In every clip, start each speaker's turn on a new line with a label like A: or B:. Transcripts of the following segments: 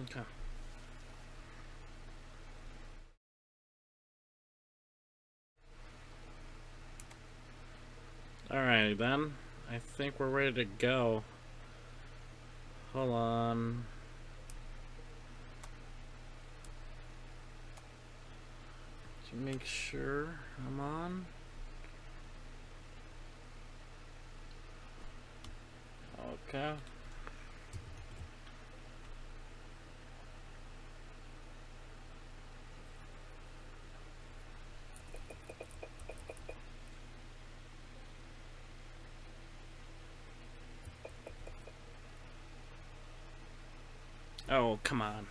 A: Okay. Alright then. I think we're ready to go. Hold on. To make sure I'm on. Okay. Oh, come on.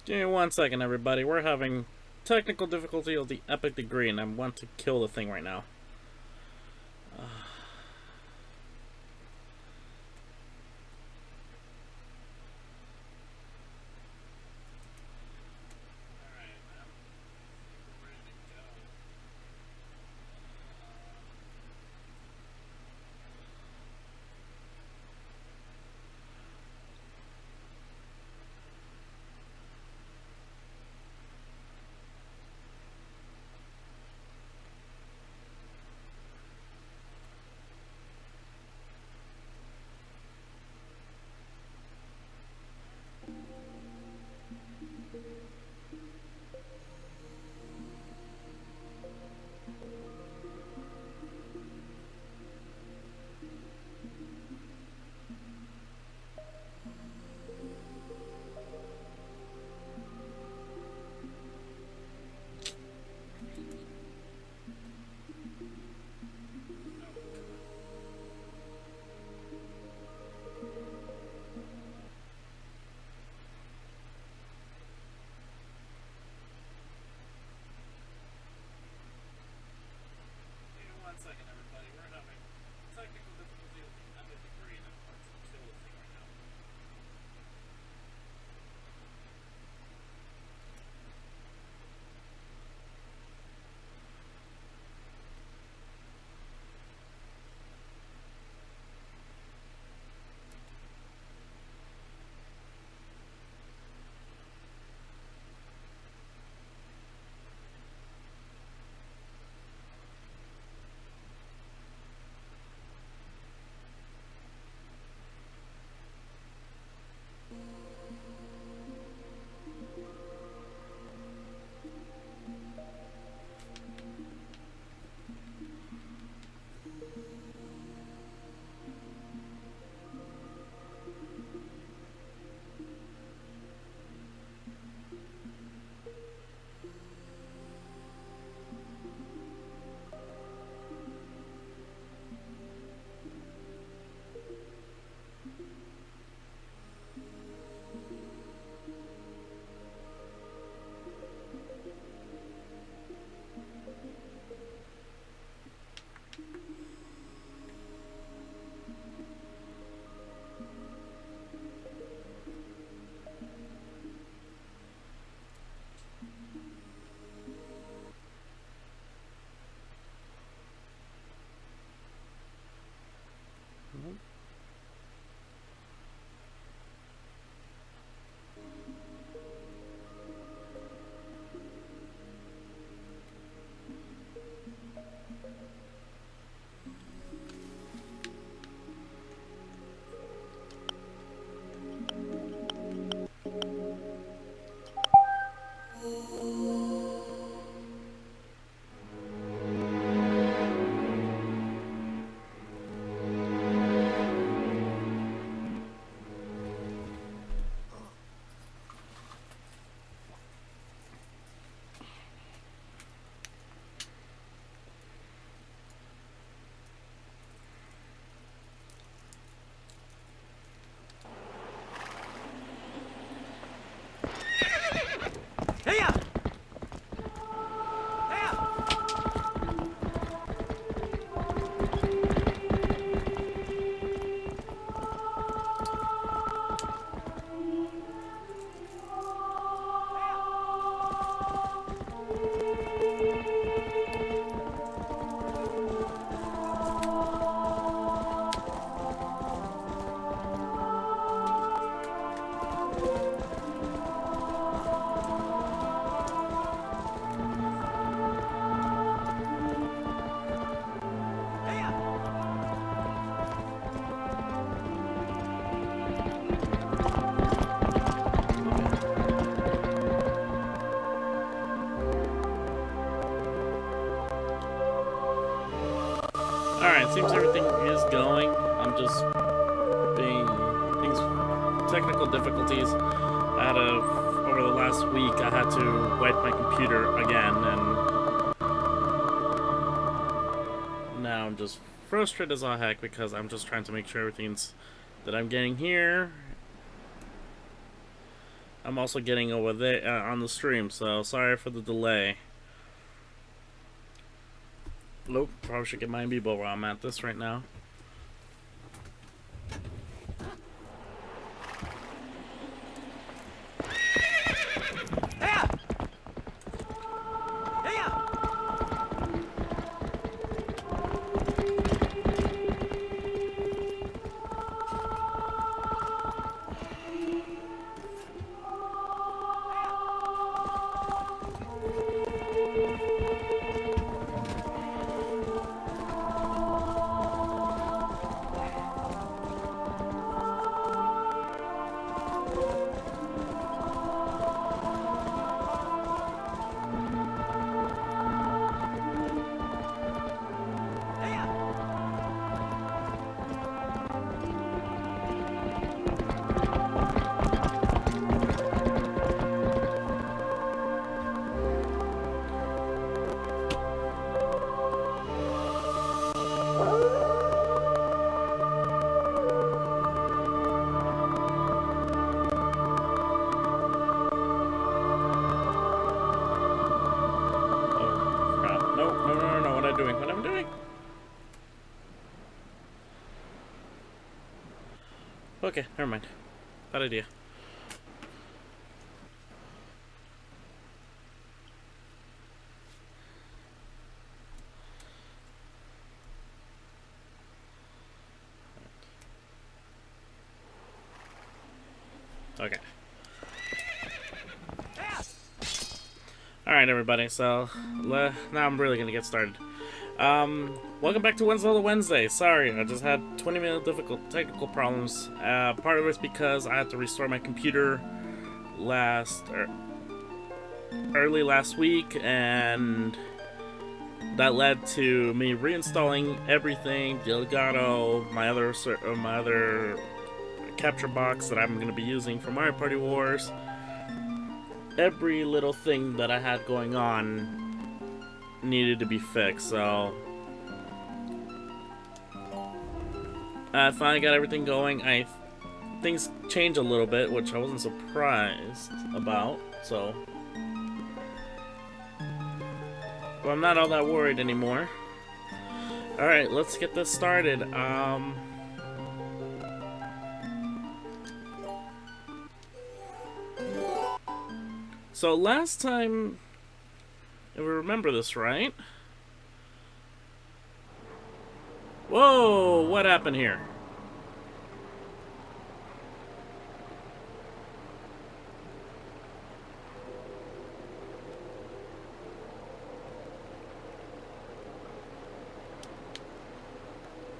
A: Give me 1 second, everybody. We're having technical difficulty of the epic degree, and I want to kill the thing right now. seems everything is going. I'm just being things technical difficulties out of over the last week. I had to wipe my computer again, and now I'm just frustrated as all heck because I'm just trying to make sure everything's that I'm getting here. I'm also getting over there on the stream, so sorry for the delay. Nope, probably should get my amiibo while I'm at this right now. Okay, never mind. Bad idea. Okay. Alright, everybody, so now I'm really gonna get started. Welcome back to Zelda Wednesday. Sorry, I just had 20-minute technical problems. Part of it's because I had to restore my computer early last week, and that led to me reinstalling everything, the Elgato, my other capture box that I'm going to be using for Mario Party Wars. Every little thing that I had going on needed to be fixed, so I finally got everything going. Things changed a little bit, which I wasn't surprised about, so but I'm not all that worried anymore. Alright, let's get this started. So last time, if we remember this right... Whoa! What happened here?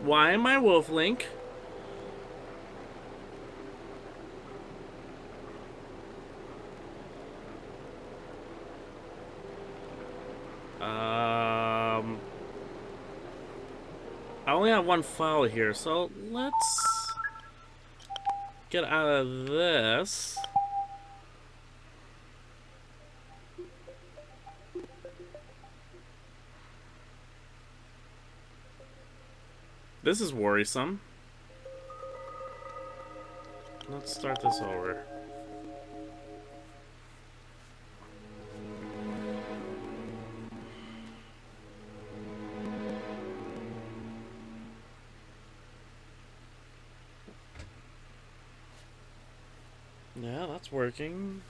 A: Why am I Wolf Link? I only have one file here, so let's get out of this. This is worrisome. Let's start this over. Yeah, that's working.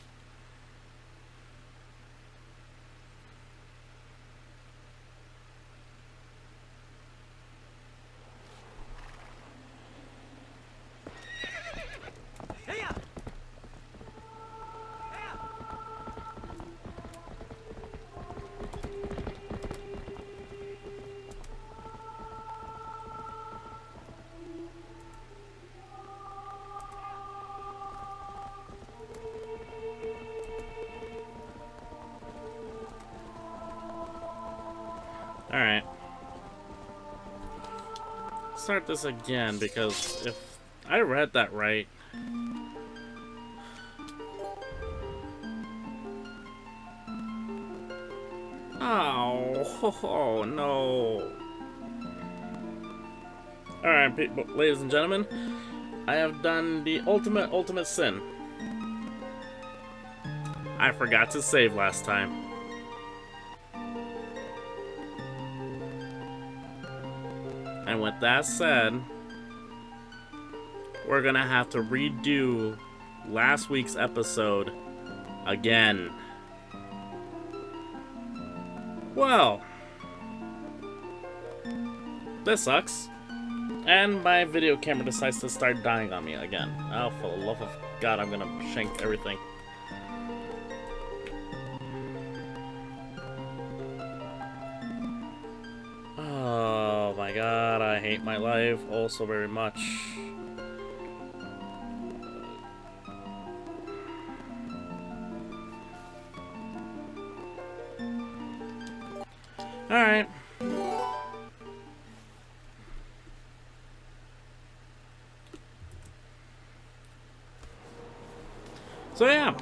A: Alright. start this again because if I read that right. Oh no. Alright, ladies and gentlemen, I have done the ultimate sin. I forgot to save last time. And with that said, we're gonna have to redo last week's episode again. Well, this sucks. And my video camera decides to start dying on me again. Oh, for the love of God, I'm gonna shank everything. Oh my God, I hate my life oh so very much. Alright. So yeah,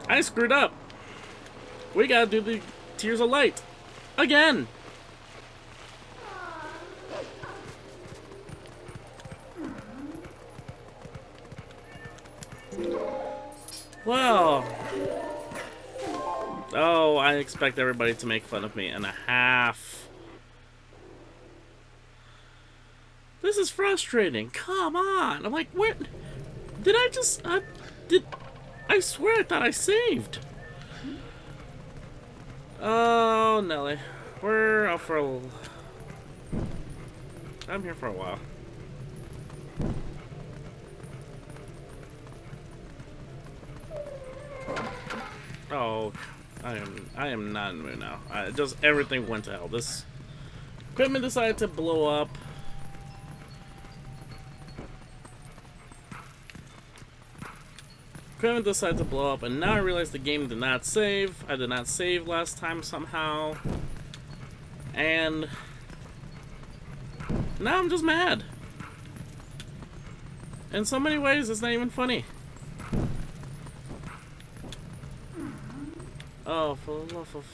A: I screwed up. We gotta do the Tears of Light again. Well, oh, I expect everybody to make fun of me and a half. This is frustrating. Come on. I'm like, what? Did I just, I swear I thought I saved. Oh, Nelly. We're out for a... I'm here for a while. Oh, I am not in the mood now. Just everything went to hell. This equipment decided to blow up. Equipment decided to blow up, and now I realize the game did not save. I did not save last time somehow. And now I'm just mad. In so many ways, it's not even funny. Oh, for the love of...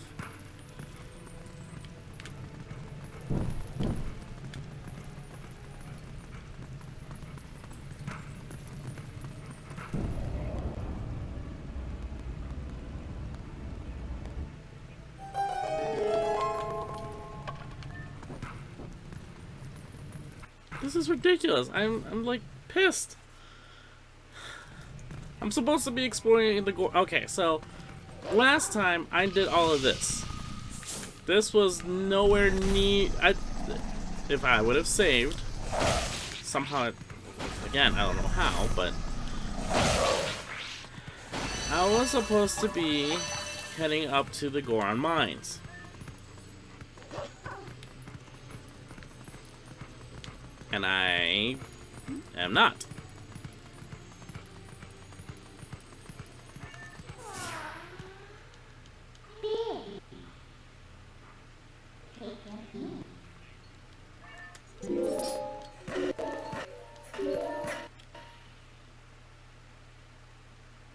A: This is ridiculous. I'm like pissed. I'm supposed to be exploring the gore. Okay, so last time I did all of this. This was nowhere near. If I would have saved somehow, again, I don't know how, but I was supposed to be heading up to the Goron Mines. And I am not.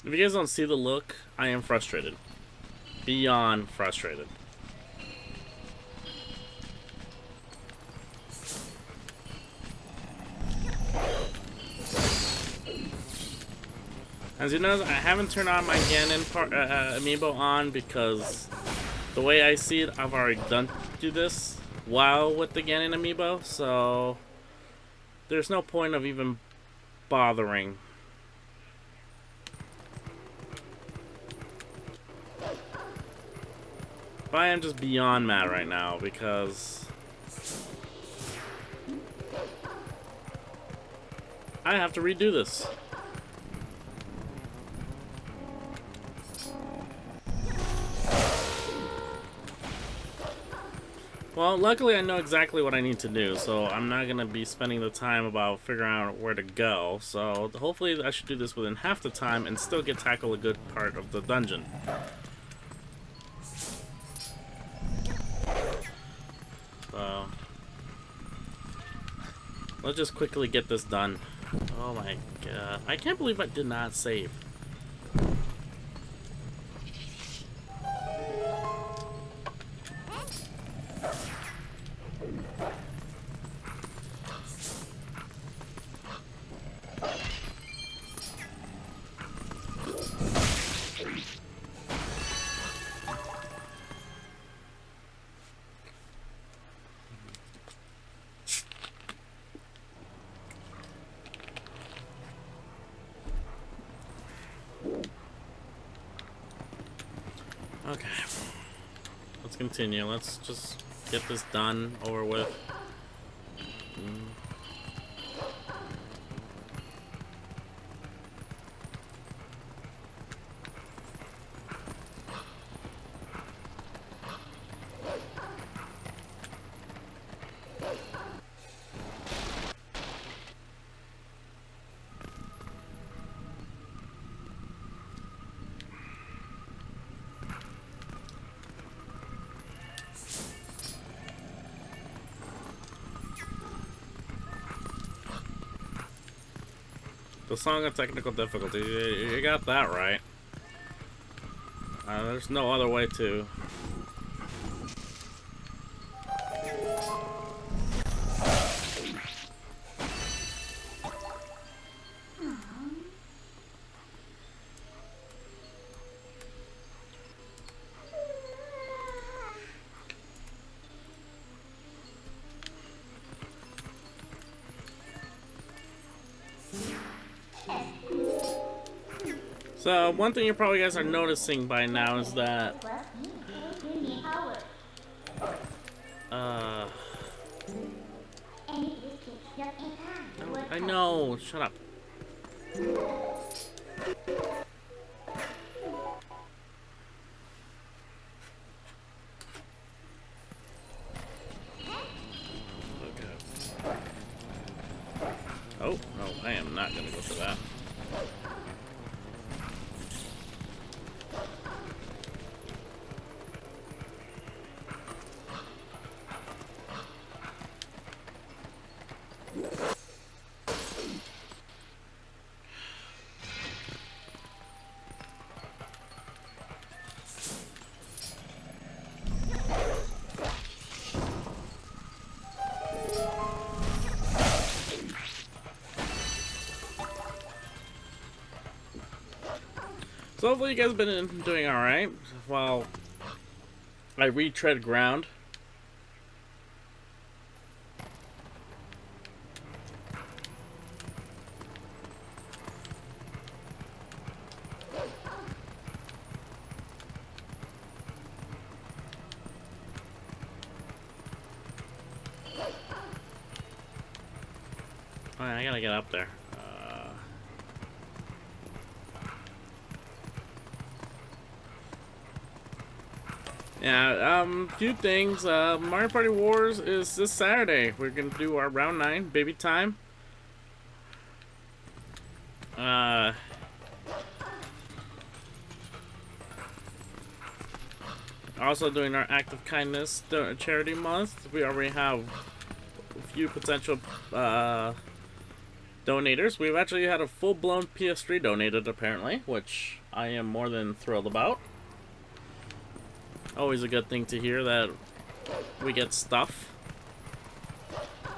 A: If you guys don't see the look, I am frustrated. Beyond frustrated. As you know, I haven't turned on my Ganon amiibo on because the way I see it, I've already done this while with the Ganon amiibo, so there's no point of even bothering. But I am just beyond mad right now because I have to redo this. Well, luckily I know exactly what I need to do, so I'm not going to be spending the time about figuring out where to go. So hopefully I should do this within half the time and still tackle a good part of the dungeon. So Let's just quickly get this done. Oh my god. I can't believe I did not save. Okay. Let's continue. Let's just get this done, over with. The Song of Technical Difficulty. You got that right. There's no other way to. So, one thing you probably guys are noticing by now is that I know, shut up. Okay. Oh, no, I am not gonna go for that. So hopefully you guys have been doing alright while I retread ground. Alright, I gotta get up there. Yeah, few things. Mario Party Wars is this Saturday. We're gonna do our round 9, baby time. Also doing our Act of Kindness charity month. We already have a few potential donators. We've actually had a full-blown PS3 donated, apparently, which I am more than thrilled about. Always a good thing to hear that we get stuff.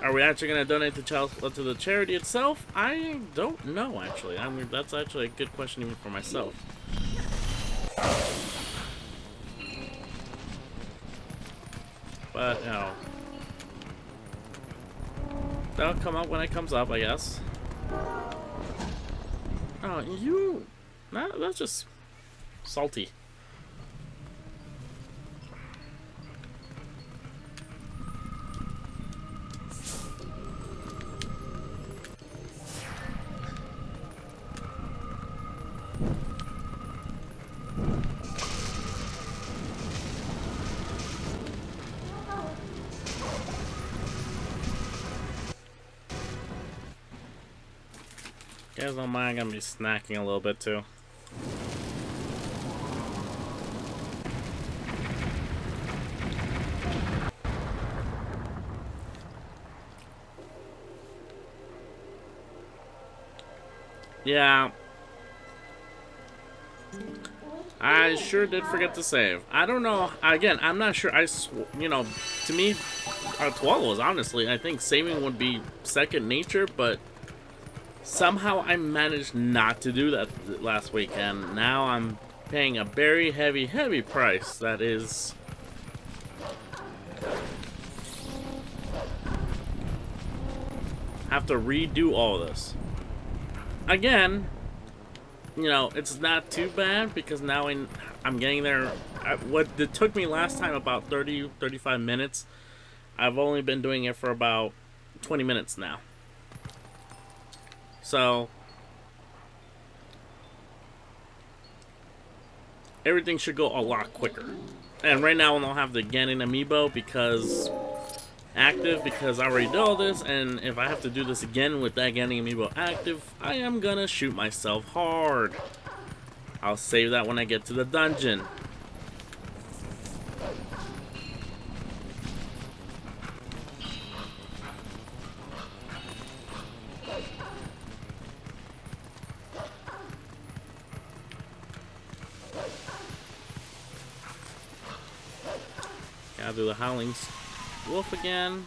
A: Are we actually going to donate to the charity itself? I don't know, actually. I mean, that's actually a good question even for myself. But, you know, that'll come up when it comes up, I guess. Oh, you... That's just salty. You guys don't mind, I'm gonna be snacking a little bit too. Yeah, I sure did forget to save. I don't know. Again, I'm not sure. You know, to me, Twirl is honestly, I think saving would be second nature, but somehow I managed not to do that last weekend. Now I'm paying a very heavy, heavy price. That is. Have to redo all this. Again, you know, it's not too bad because now I'm getting there. What it took me last time about 30, 35 minutes, I've only been doing it for about 20 minutes now. So, everything should go a lot quicker. And right now I don't have the Ganon amiibo because active because I already did all this, and if I have to do this again with that Ganon amiibo active, I am gonna shoot myself hard. I'll save that when I get to the dungeon. Gotta do the Howling Wolf again.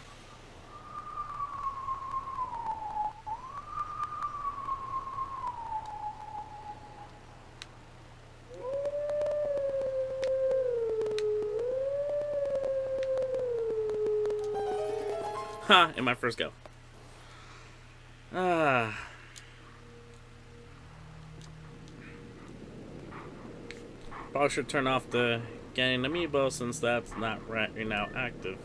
A: Ha! In my first go. Probably should turn off the Ganon amiibo since that's not right now active.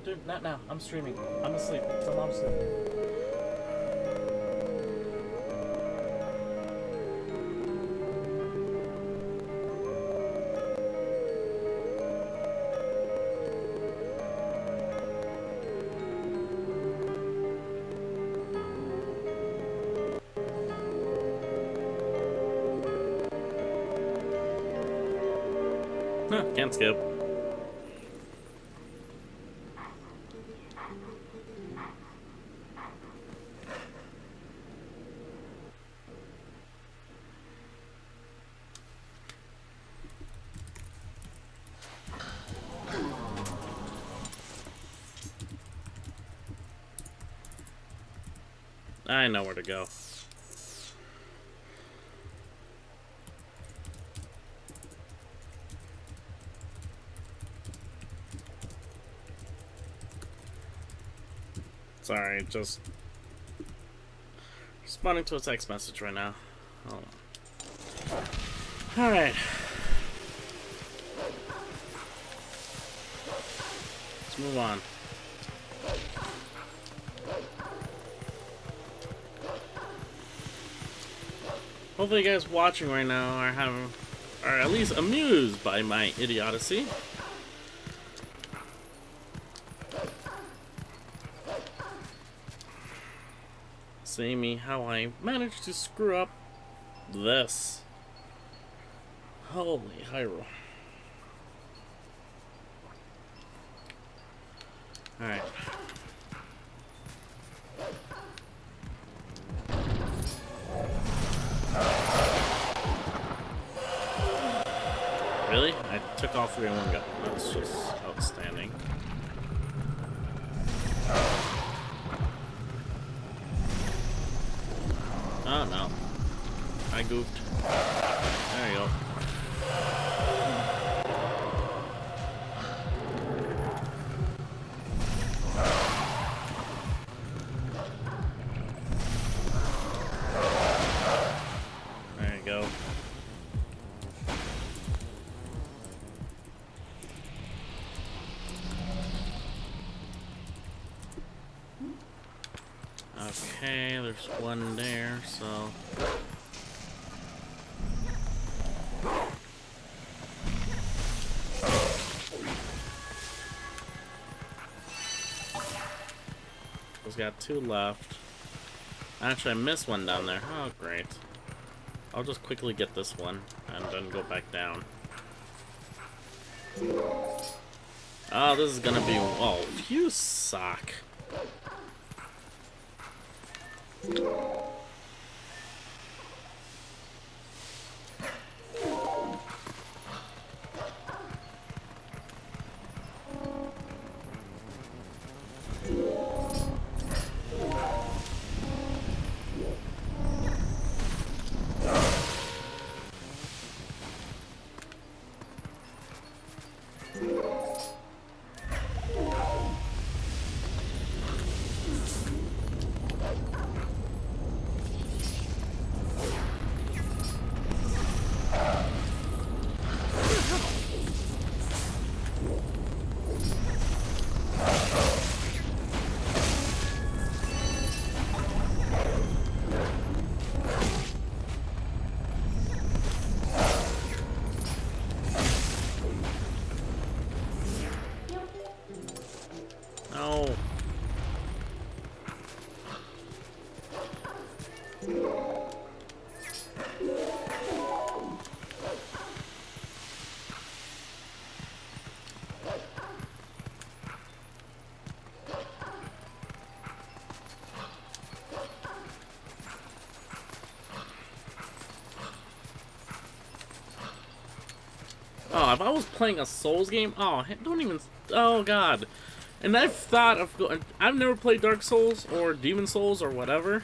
A: Dude, not now. I'm streaming. I'm asleep. Tell Mom asleep. Huh, can't skip. I know where to go. Sorry, just responding to a text message right now. Hold on. Alright. Let's move on. Hopefully you guys watching right now are at least amused by my idiocy. See me how I managed to screw up this. Holy Hyrule. Alright. Really? I took all three in one go. That's just outstanding. Oh no. I goofed. There you go. There you go. Okay, there's one there, so... He's got two left. Actually, I missed one down there. Oh, great. I'll just quickly get this one and then go back down. Oh, this is gonna be... Oh, you suck. No. Oh, if I was playing a Souls game, oh, don't even, oh god. And I've thought of going, I've never played Dark Souls or Demon Souls or whatever,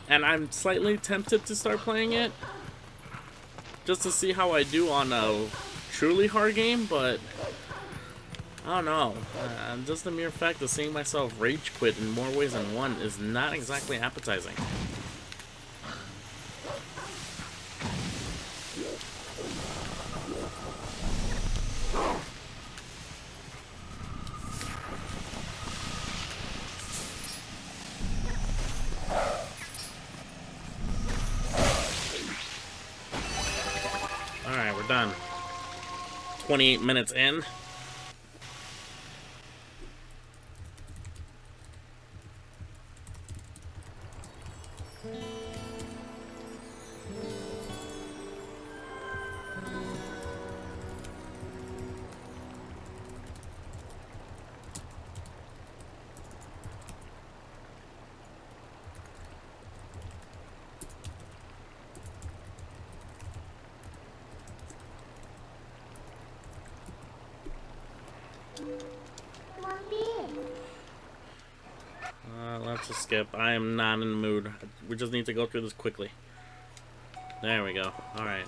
A: and I'm slightly tempted to start playing it, just to see how I do on a truly hard game, but I don't know. Just the mere fact of seeing myself rage quit in more ways than one is not exactly appetizing. Alright, we're done. 28 minutes in. Let's just skip. I am not in the mood. We just need to go through this quickly. There we go. Alright.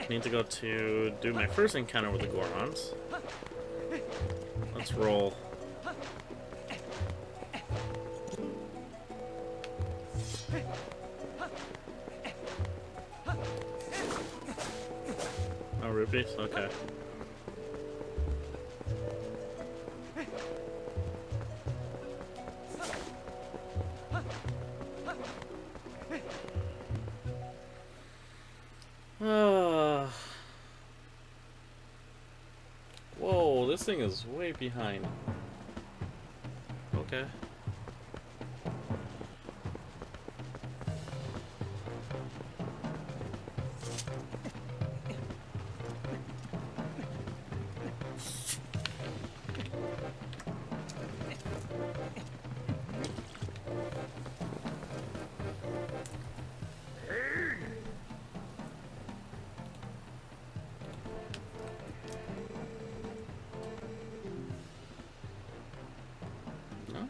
A: Need to go to do my first encounter with the Gorons. Let's roll. Oh, rupees? Okay. Whoa, this thing is way behind. Okay.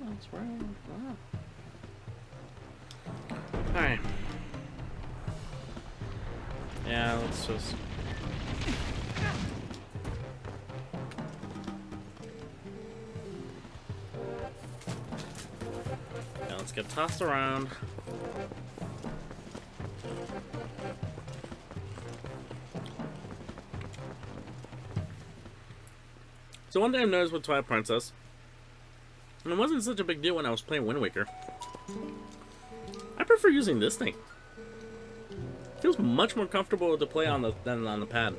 A: That's right. Wow. Alright. Yeah, let's just... Yeah, let's get tossed around. So one thing I've noticed with Twilight Princess, and it wasn't such a big deal when I was playing Wind Waker, I prefer using this thing. It feels much more comfortable to play on than on the pad.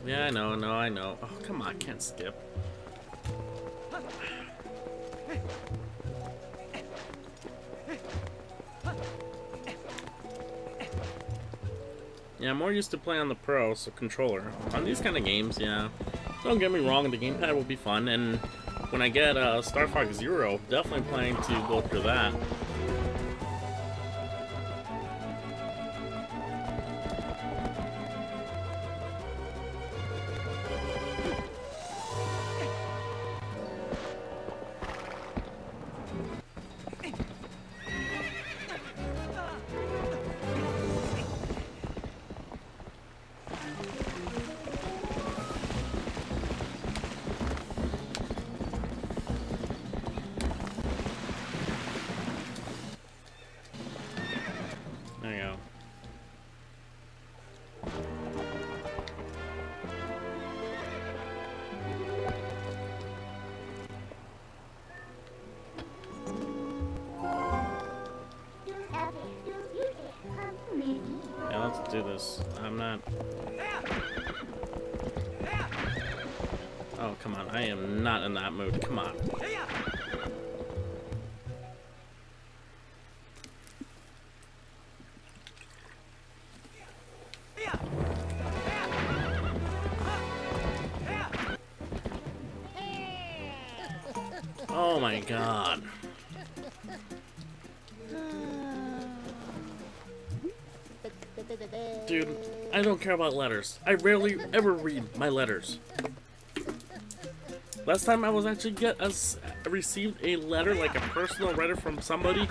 A: Yeah, I know, I know. Oh, come on, I can't skip. Yeah, I'm more used to playing on the Pro, so controller. On these kind of games, yeah. Don't get me wrong, the gamepad will be fun, and when I get Star Fox Zero, definitely planning to go through that. There you go. Yeah, let's do this. I'm not... Oh, come on. I am not in that mood. Come on. Oh my god. Dude, I don't care about letters. I rarely ever read my letters. Last time I was actually received a letter, like a personal letter from somebody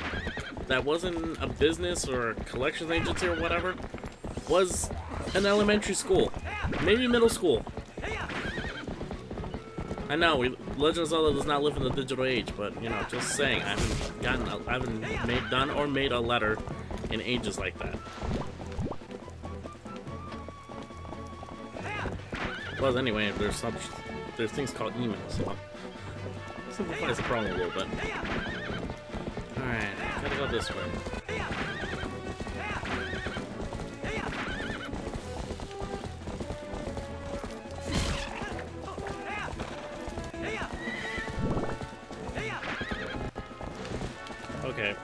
A: that wasn't a business or a collections agency or whatever, was an elementary school, maybe middle school. I know Legend of Zelda does not live in the digital age, but you know, just saying, I haven't made a letter in ages like that. Well, anyway, there's things called emails, so simplifies the problem a little bit. All right, gotta go this way. Okay.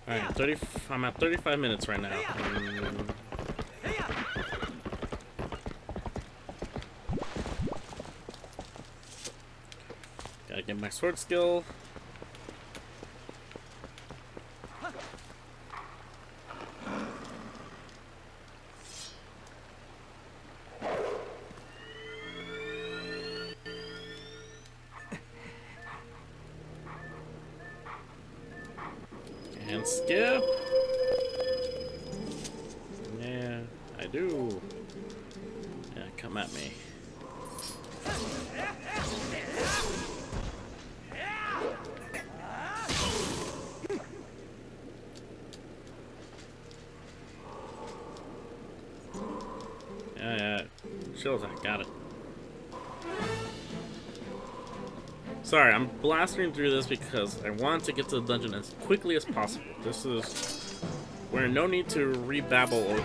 A: Alright, I'm at 35 minutes right now. Gotta get my sword skill. And skip. Yeah, I do. Yeah, come at me. Yeah, shield attack, got it. Sorry, I'm blasting through this because I want to get to the dungeon as quickly as possible. This is where no need to re-babble or...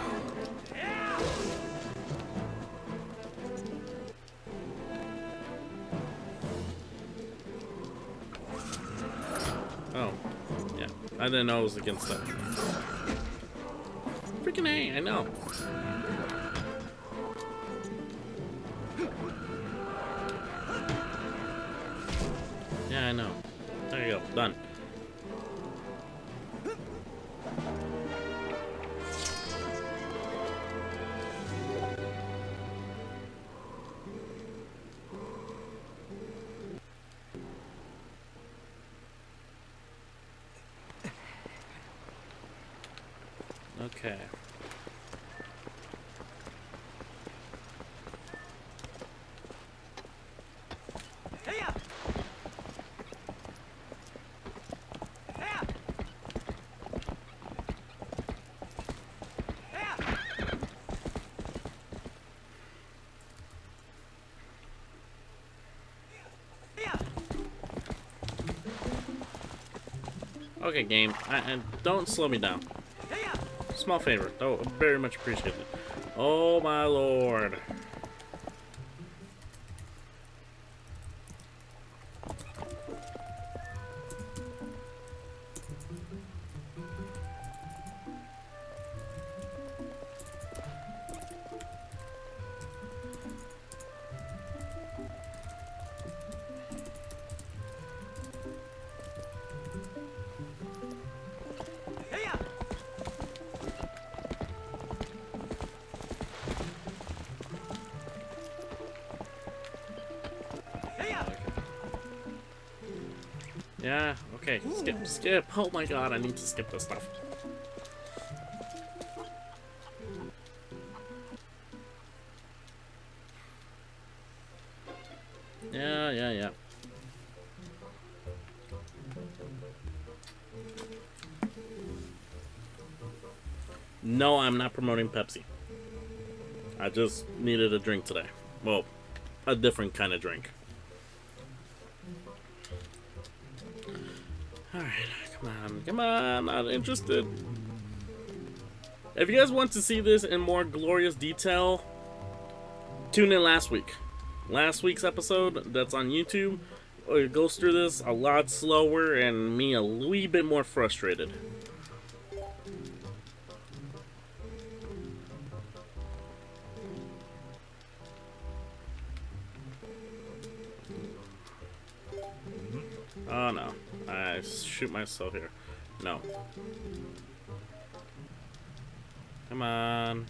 A: Oh, yeah. I didn't know it was against that. Freaking A, I know. Yeah, I know. There you go. Done. Okay. Okay, game. Don't slow me down. Small favor. Oh, very much appreciated. Oh my lord. Yeah, okay. Skip. Oh my god, I need to skip this stuff. Yeah. No, I'm not promoting Pepsi. I just needed a drink today. Well, a different kind of drink. Alright, come on, not interested. If you guys want to see this in more glorious detail, tune in last week. Last week's episode that's on YouTube, it goes through this a lot slower and me a wee bit more frustrated. Oh no, I shoot myself here. No. Come on.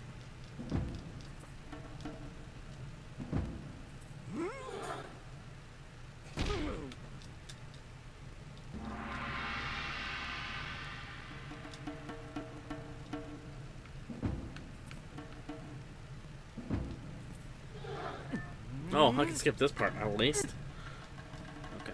A: Oh, I can skip this part at least. Okay.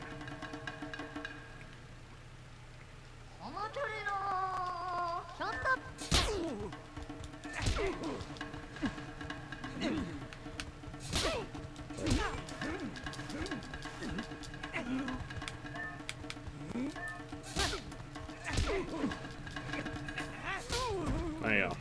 A: There you go.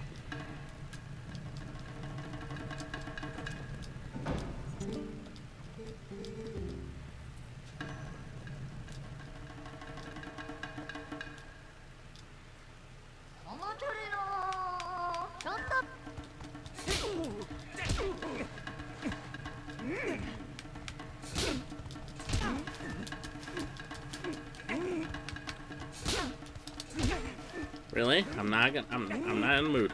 A: Really? I'm not in the mood.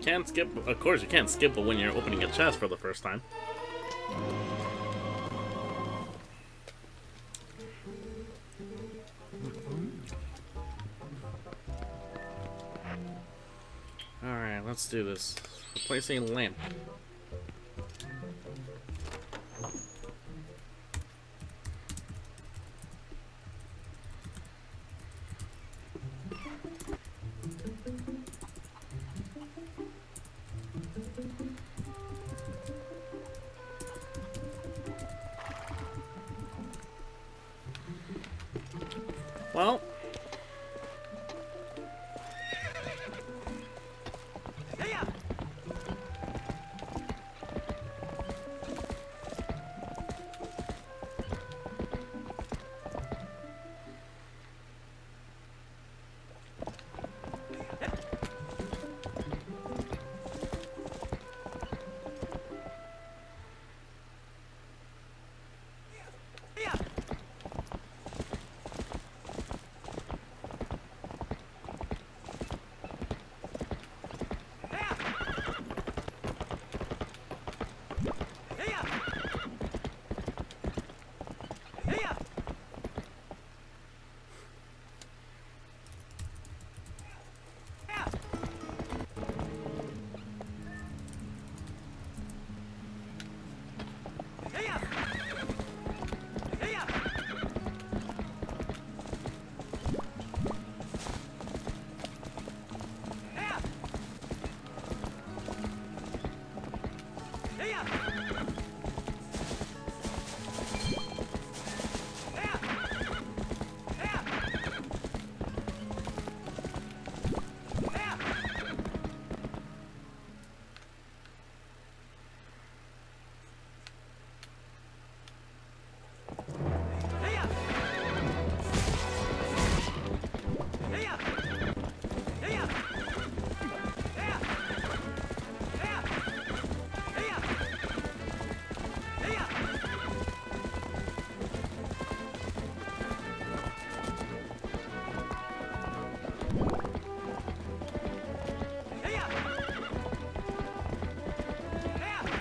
A: Can't skip. Of course, you can't skip when you're opening a chest for the first time. Alright, let's do this. Replacing lamp. Well,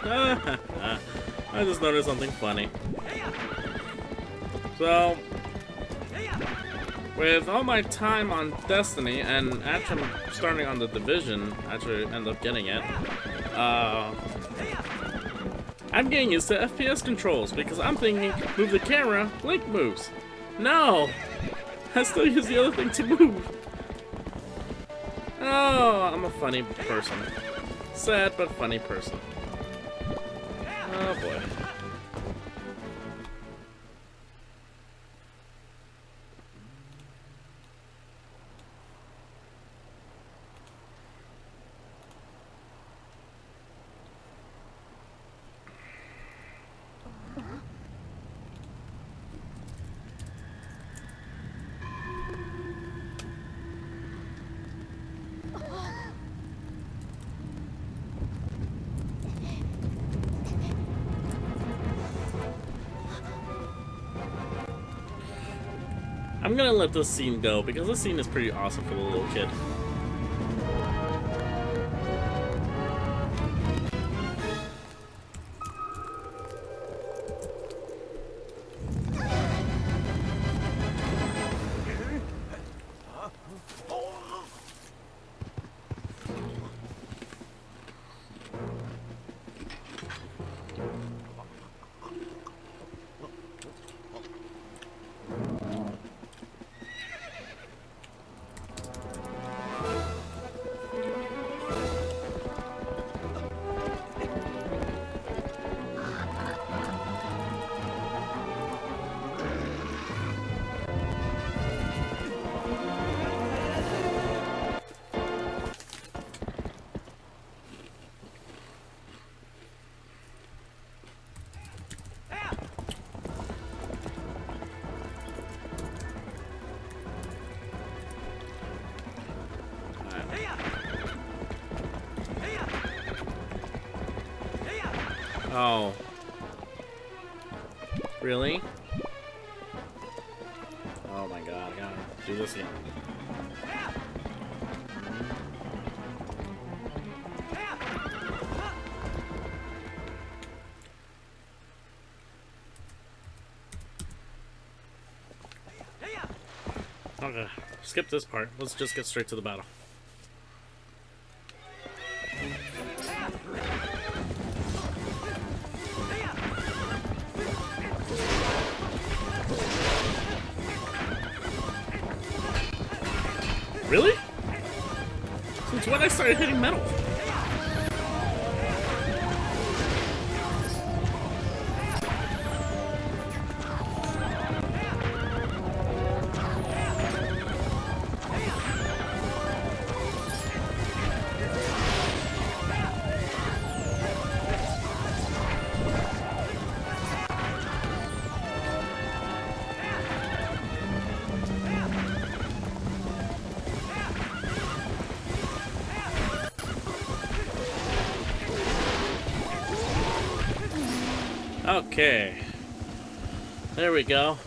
A: I just noticed something funny. So, with all my time on Destiny, and actually starting on the Division, actually end up getting it, I'm getting used to FPS controls, because I'm thinking, move the camera, Link moves. No! I still use the other thing to move. Oh, I'm a funny person. Sad but funny person. Oh boy. I'm gonna let this scene go because this scene is pretty awesome for the little kid. Oh. Really? Oh my god, I gotta do this again. Okay, skip this part. Let's just get straight to the battle. Really? Since when I started hitting metal? Okay. There we go.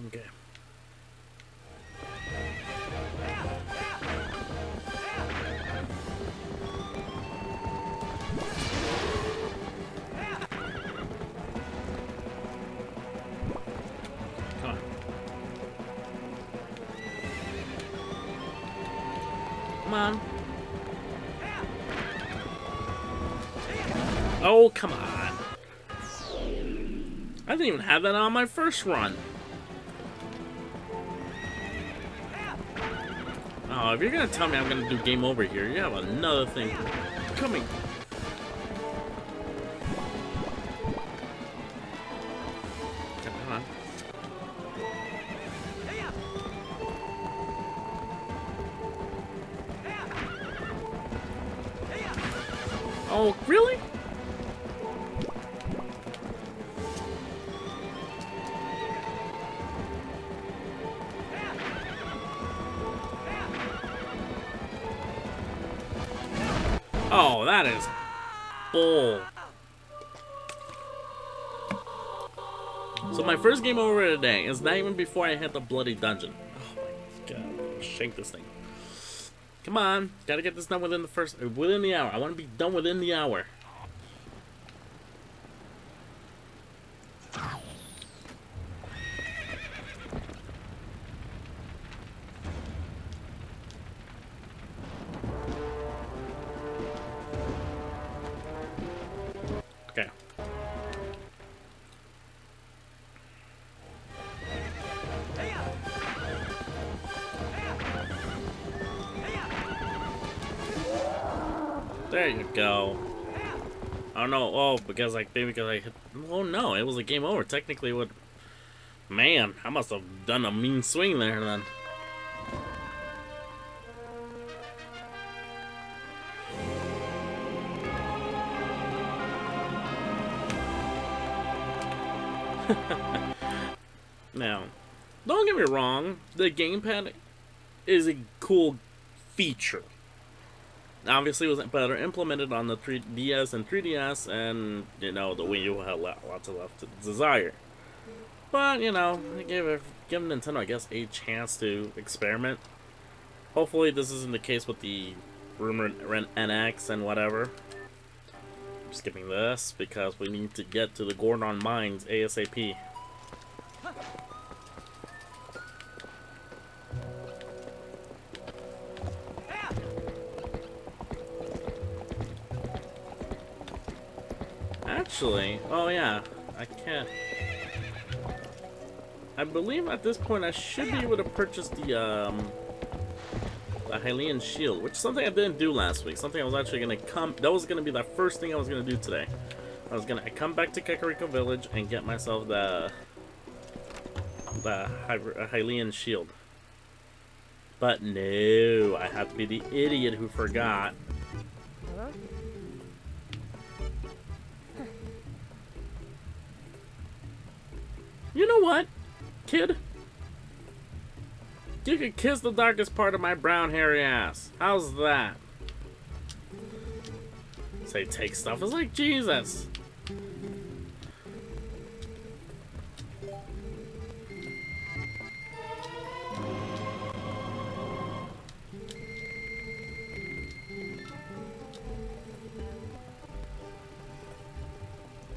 A: Okay. Come on. Oh, come on. I didn't even have that on my first run. Oh, if you're gonna tell me I'm gonna do game over here, you have another thing coming. Come on. Oh, really? Oh, that is bull. So my first game over today is not even before I hit the bloody dungeon. Oh my god, shake this thing. Come on, gotta get this done within the hour. I want to be done within the hour. Okay. There you go. I don't know. Oh, because I hit. Oh no, it was a game over. Technically, what? Man, I must have done a mean swing there then. Now, don't get me wrong. The gamepad is a cool feature. Obviously, it was better implemented on the 3DS and 3DS, and you know the Wii U had lots of left to desire. But you know, give Nintendo, I guess, a chance to experiment. Hopefully, this isn't the case with the rumored NX and whatever. I'm skipping this because we need to get to the Gordon Mines ASAP. Actually, oh yeah, I can't. I believe at this point I should be able to purchase the Hylian shield, which is something I didn't do last week. Something I was actually gonna that was gonna be the first thing I was gonna do today. I was gonna come back to Kakariko Village and get myself the Hylian shield. But no, I have to be the idiot who forgot. You know what, kid? You could kiss the darkest part of my brown hairy ass. How's that? Say take stuff is like Jesus.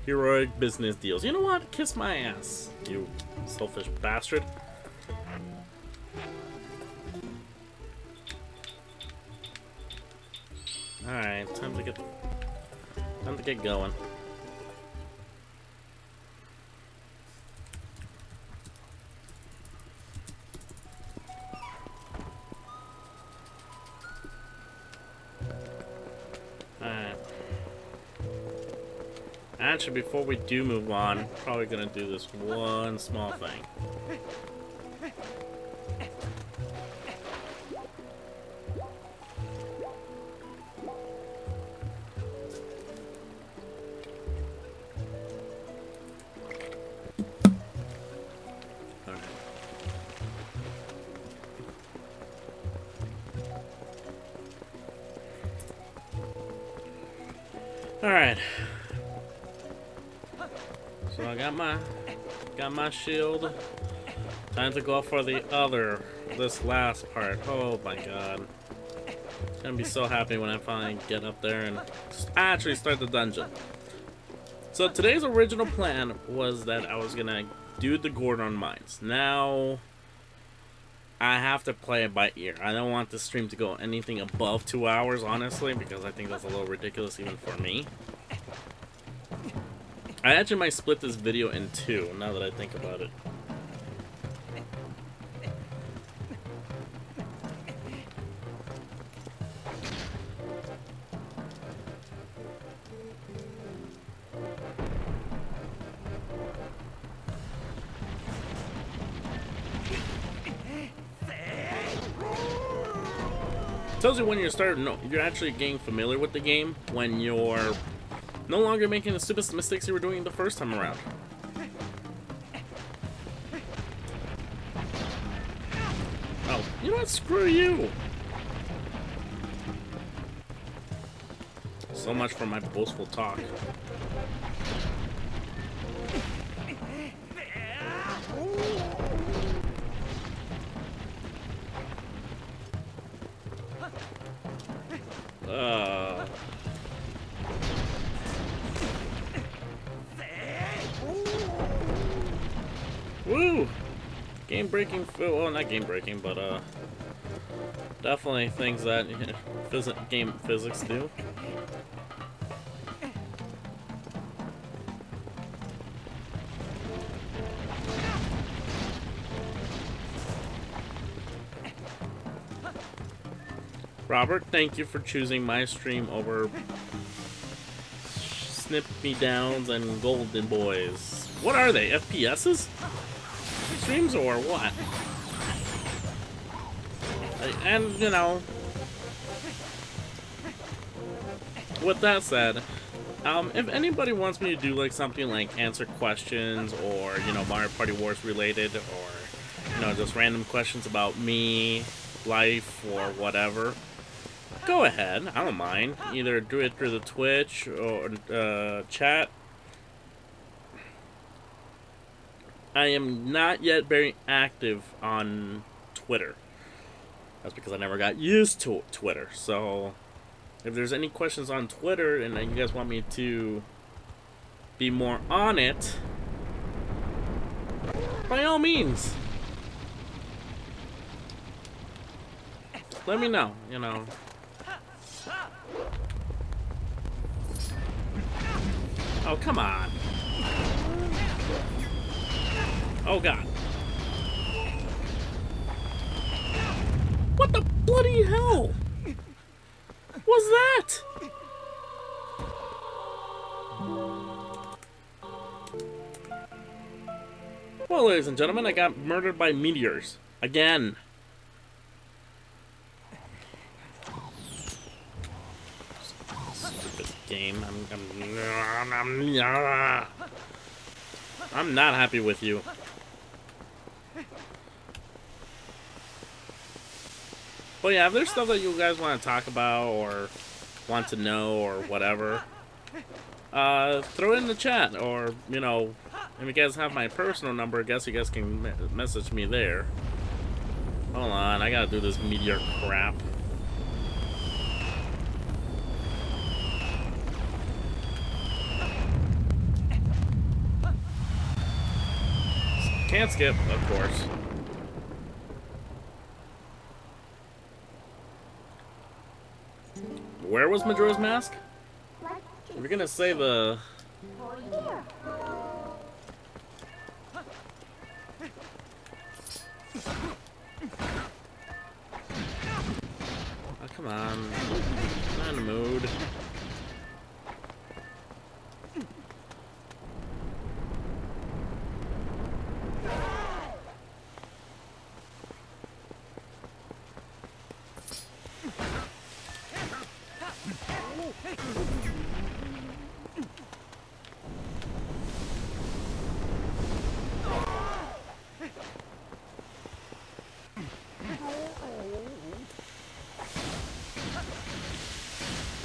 A: Heroic business deals. You know what? Kiss my ass, you selfish bastard. Alright, time to get going. Alright. Actually, before we do move on, probably gonna do this one small thing. Alright. So I got my shield. Time to go for this last part. Oh my god. I'm gonna be so happy when I finally get up there and actually start the dungeon. So today's original plan was that I was gonna do the Gordon Mines. Now I have to play it by ear. I don't want the stream to go anything above 2 hours, honestly, because I think that's a little ridiculous even for me. I actually might split this video in two, now that I think about it. Tells you when you're actually getting familiar with the game, when you're no longer making the stupid mistakes you were doing the first time around. Oh, you know what? Screw you! So much for my boastful talk. Woo! Game-breaking, well, not game-breaking, but definitely things that game physics do. Robert, thank you for choosing my stream over Snip Me Downs and Golden Boys. What are they? FPSs? Streams or what? And, you know, with that said, if anybody wants me to do like something like answer questions or, you know, Mario Party Wars related, or, you know, just random questions about me, life, or whatever, go ahead. I don't mind. Either do it through the Twitch or chat. I am not yet very active on Twitter. That's because I never got used to Twitter. So if there's any questions on Twitter and you guys want me to be more on it, by all means, let me know, you know. Oh, come on. Oh, God. What the bloody hell was that? Well, ladies and gentlemen, I got murdered by meteors. Again. Stupid game. I'm not happy with you. But yeah, if there's stuff that you guys want to talk about or want to know or whatever, throw it in the chat. Or, you know, if you guys have my personal number, I guess you guys can message me there. Hold on, I gotta do this meteor crap. Can't skip, of course. Where was Majora's Mask? We're gonna say the... Oh, come on. I'm not in the mood.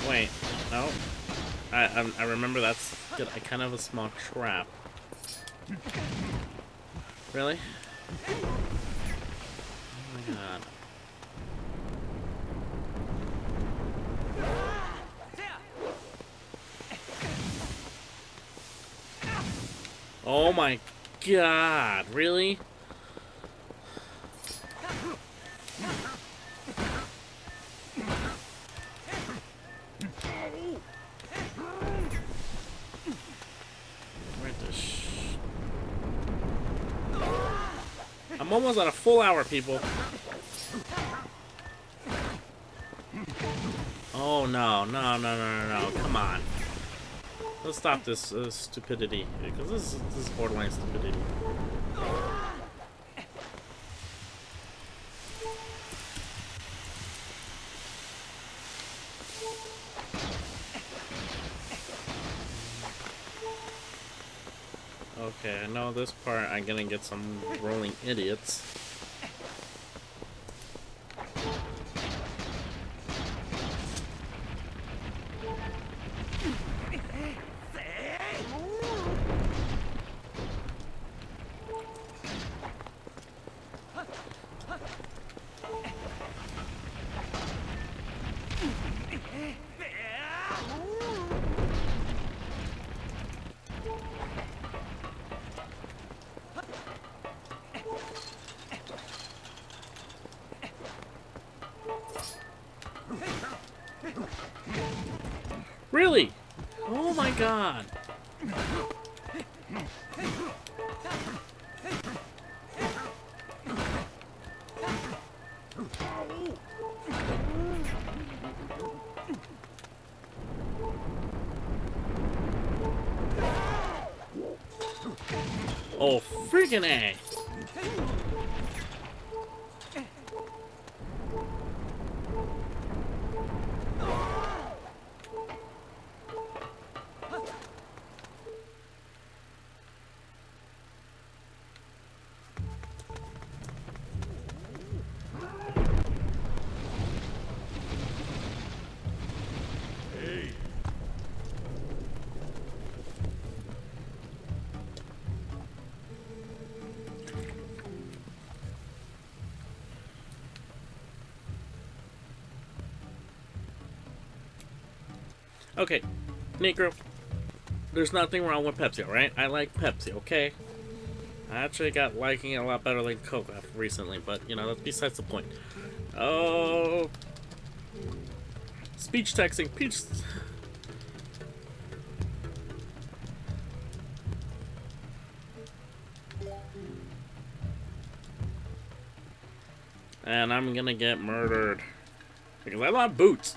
A: Wait, no. I remember that's kind of a small trap. Really? Oh my god. Oh my god, really? I'm almost at a full hour, people. Oh no, no, come on. Let's stop this stupidity, because this is borderline stupidity. Okay, I know this part I'm gonna get some rolling idiots. Really? Oh my god. Oh, freaking A. Okay, Negro, there's nothing wrong with Pepsi, alright? I like Pepsi, okay? I actually got liking it a lot better than Coke recently, but, you know, that's besides the point. Oh... Speech texting, peach... And I'm gonna get murdered. Because I love boots.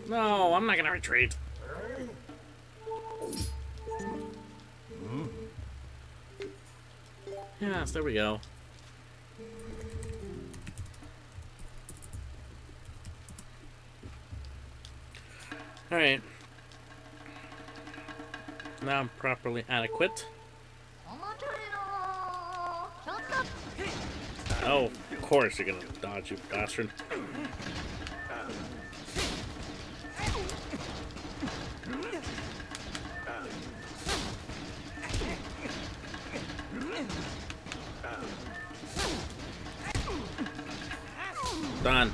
A: No, I'm not gonna retreat. Yes, there we go. Alright. Now I'm properly adequate. Oh, of course you're gonna dodge, you bastard. Done.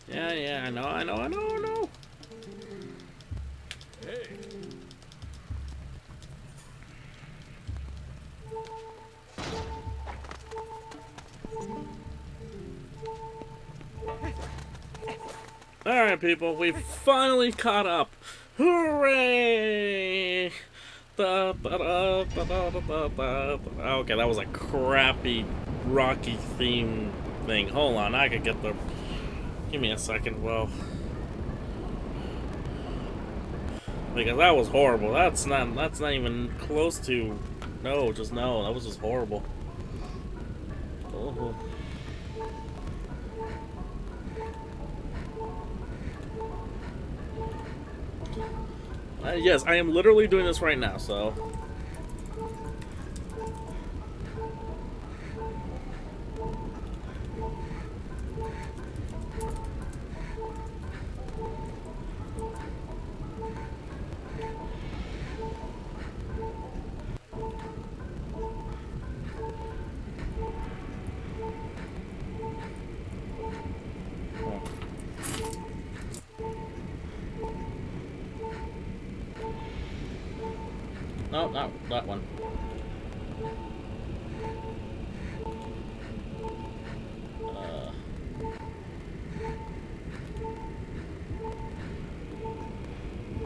A: Yeah, I know.
B: Hey.
A: Alright, people, we've finally caught up. Hooray! Okay, that was a crappy Rocky theme thing. Hold on, I could get the... Give me a second, well... Because that was horrible. That's not even close to... No, just no. That was just horrible. Oh. Yes, I am literally doing this right now, so... No, not that one.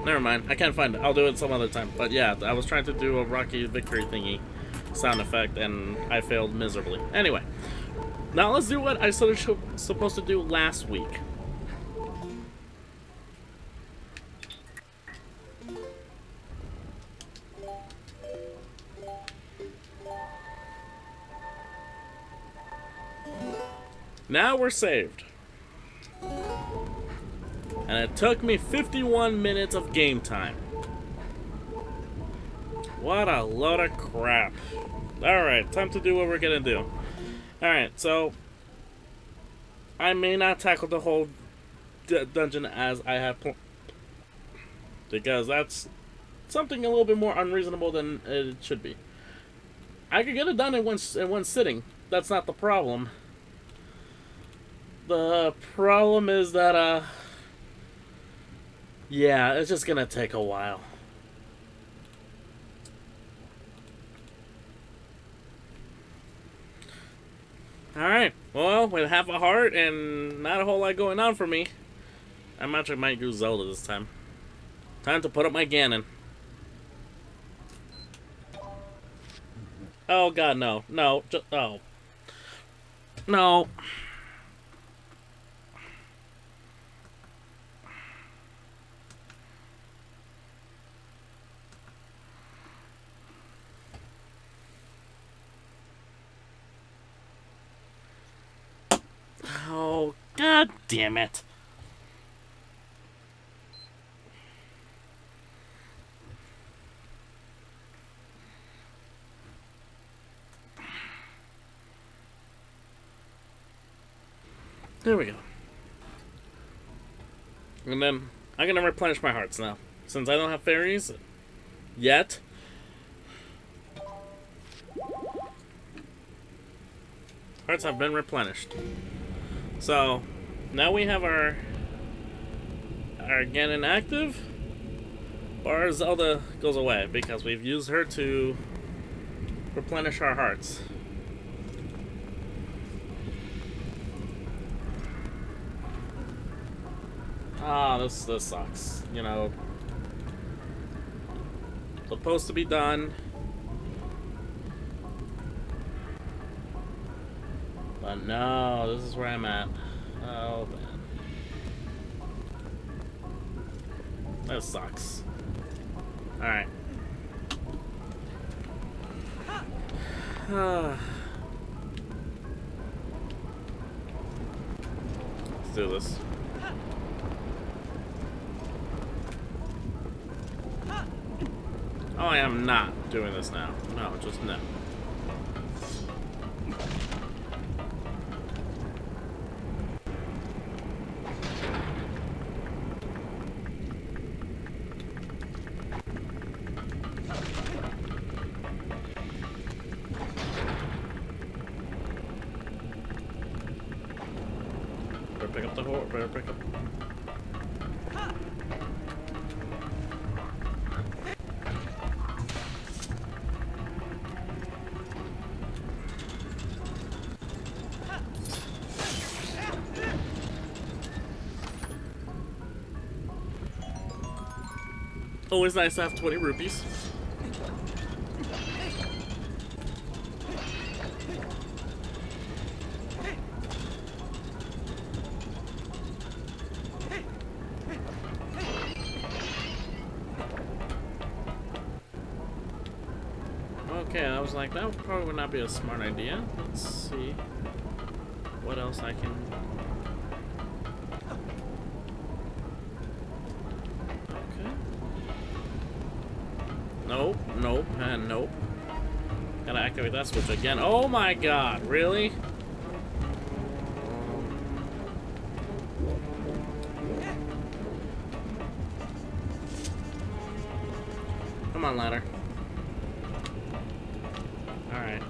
A: Never mind. I can't find it. I'll do it some other time. But yeah, I was trying to do a Rocky victory thingy sound effect, and I failed miserably. Anyway, now let's do what I was supposed to do last week. Now we're saved. And it took me 51 minutes of game time. What a load of crap. Alright, time to do what we're gonna do. Alright, so I may not tackle the whole dungeon as I have because that's something a little bit more unreasonable than it should be. I could get it done in one sitting. That's not the problem. The problem is that yeah, it's just gonna take a while. Alright, well, with half a heart and not a whole lot going on for me, I might do Zelda this time. Time to put up my Ganon. Oh god, no. No, oh. No. Oh, god damn it. There we go. And then I'm gonna replenish my hearts now. Since I don't have fairies yet. Hearts have been replenished. So now we have our Ganon active. Or Zelda goes away because we've used her to replenish our hearts. Ah, this sucks. You know, supposed to be done, but no, this is where I'm at. Oh man, this sucks. All right. Let's do this. Oh, I am not doing this now. No, just no. Better pick up the horse. Better pick up. Always nice to have 20 rupees. Okay, I was like, that probably would not be a smart idea. Let's see what else I can... Nope, nope, and nope. Gotta activate that switch again. Oh my god, really? Come on, ladder. Alright.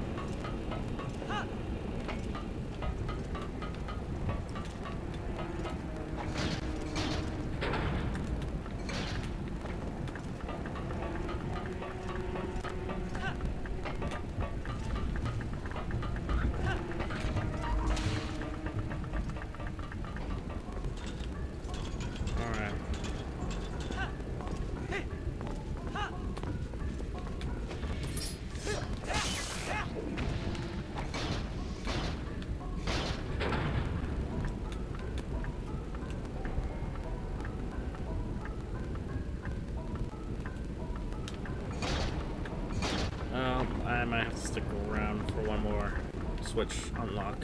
A: I might have to stick around for one more switch unlock.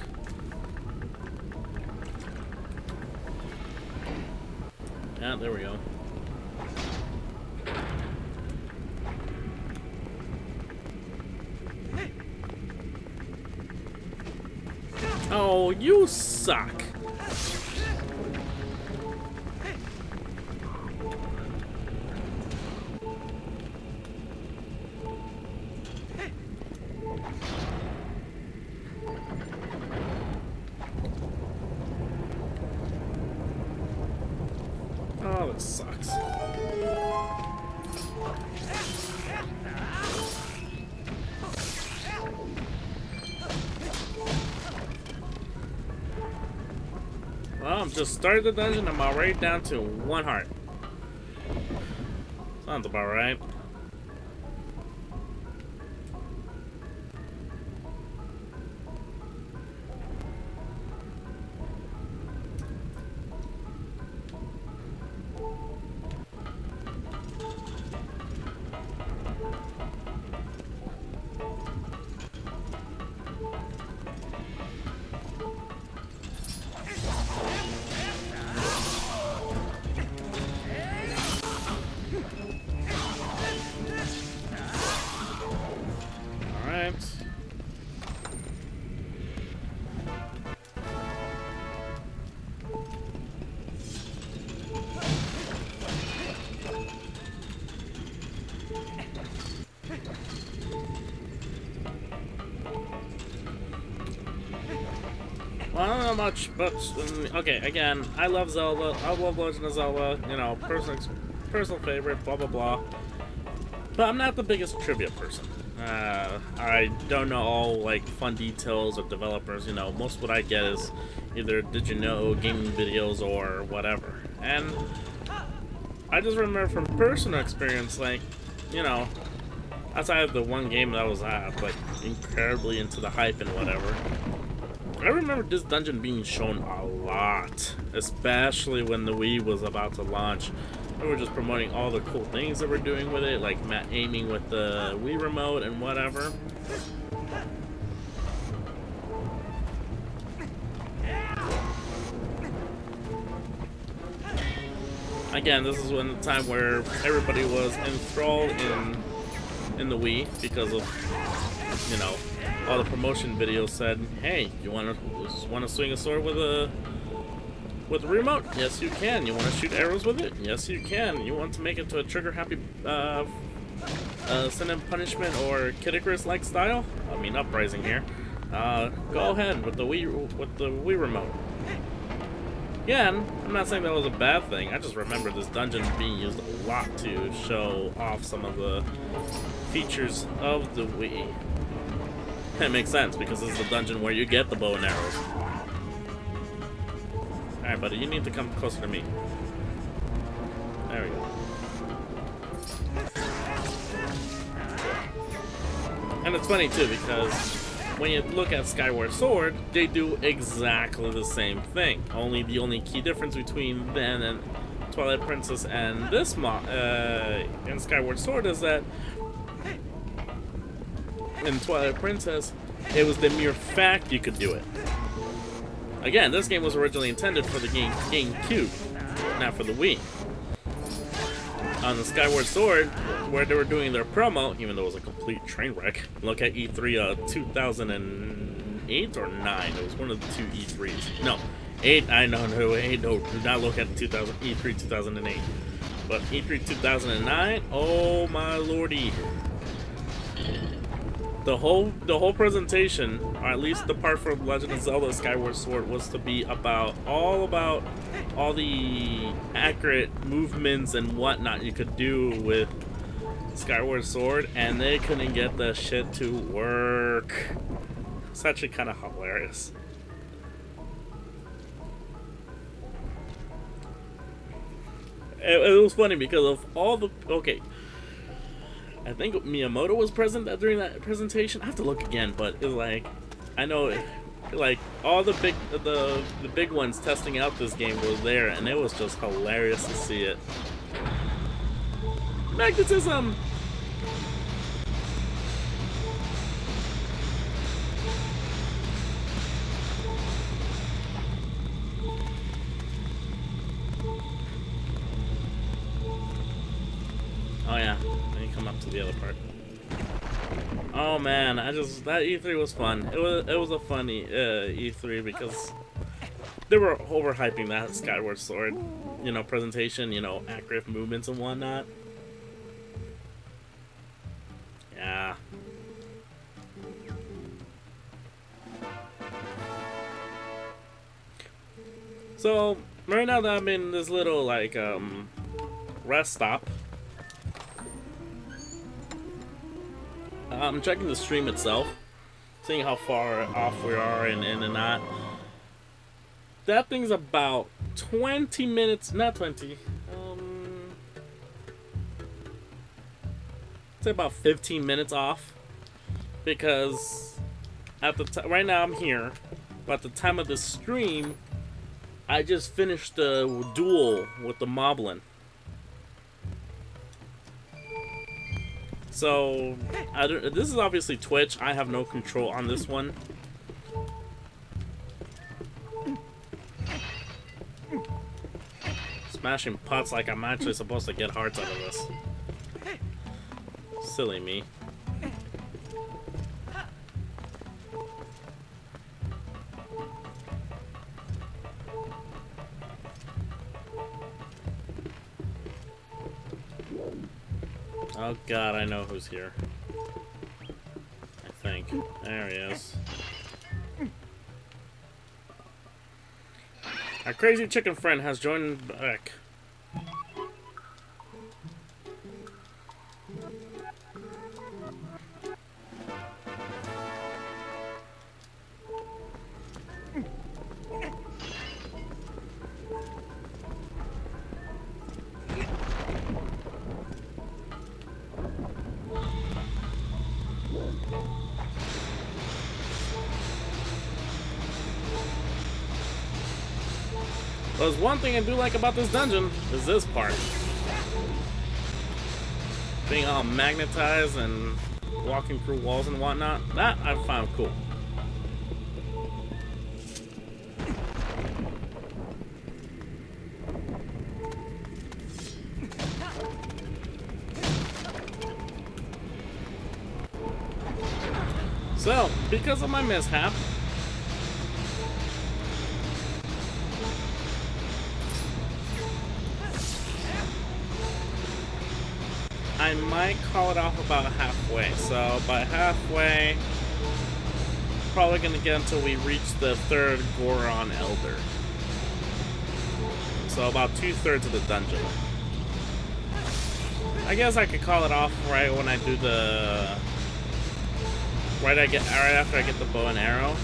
A: Yeah, there we go. Oh, you suck. Oh, this sucks. Well, I'm just started the dungeon. I'm already down to 1 heart. Sounds about right. Alright. Well, I don't know much, but okay. Again, I love Zelda. I love Legend of Zelda. You know, personal favorite. Blah blah blah. But I'm not the biggest trivia person. I don't know all like fun details of developers. You know, most of what I get is either did you know gaming videos or whatever. And I just remember from personal experience, like, you know, outside of the one game that I was like incredibly into the hype and whatever. I remember this dungeon being shown a lot, especially when the Wii was about to launch. They were just promoting all the cool things that we're doing with it, like aiming with the Wii remote and whatever. Again, this is when the time where everybody was enthralled in the Wii because of, you know, all the promotion videos said, "Hey, you want to swing a sword with a remote? Yes, you can. You want to shoot arrows with it? Yes, you can. You want to make it to a trigger-happy sin and punishment or Kid Icarus-like style? I mean, Uprising here. Go ahead with the Wii remote." Yeah, and I'm not saying that was a bad thing. I just remember this dungeon being used a lot to show off some of the features of the Wii. It makes sense because this is the dungeon where you get the bow and arrows. Alright, buddy, you need to come closer to me. There we go. And it's funny too because when you look at Skyward Sword, they do exactly the same thing. The only key difference between then and Twilight Princess and this in Skyward Sword is that in Twilight Princess, it was the mere fact you could do it. Again, this game was originally intended for the GameCube, not for the Wii. On the Skyward Sword, where they were doing their promo, even though it was a complete train wreck. Look at E3 2008 or 9. It was one of the two E3s. No, 8. I know, no, 8. No, do not look at E3 2008. But E3 2009. Oh my lordy! The whole presentation, or at least the part for Legend of Zelda Skyward Sword, was to be about all the accurate movements and whatnot you could do with Skyward Sword, and they couldn't get the shit to work. It's actually kind of hilarious. It was funny because of all the I think Miyamoto was present during that presentation. I have to look again, but it was like, I know, like all the big ones testing out this game was there, and it was just hilarious to see it. Magnetism. Oh yeah, then you come up to the other part. Oh man, that E3 was fun. It was a funny E3 because they were overhyping that Skyward Sword, you know, presentation, you know, accurate movements and whatnot. Yeah. So right now that I'm in this little like rest stop, I'm checking the stream itself, seeing how far off we are and in and out. That thing's about 20 minutes, not 20, say about 15 minutes off, because at the right now I'm here, but at the time of the stream, I just finished the duel with the Moblin. So, this is obviously Twitch. I have no control on this one. Smashing pots like I'm actually supposed to get hearts out of this. Silly me. Oh god, I know who's here. I think. There he is. Our crazy chicken friend has joined back. There's one thing I do like about this dungeon, is this part. Being all magnetized and walking through walls and whatnot, that I found cool. So, because of my mishap, I might call it off about halfway. So by halfway, probably gonna get until we reach the third Goron Elder. So about 2/3 of the dungeon. I guess I could call it off right when I do the right after I get the bow and arrow.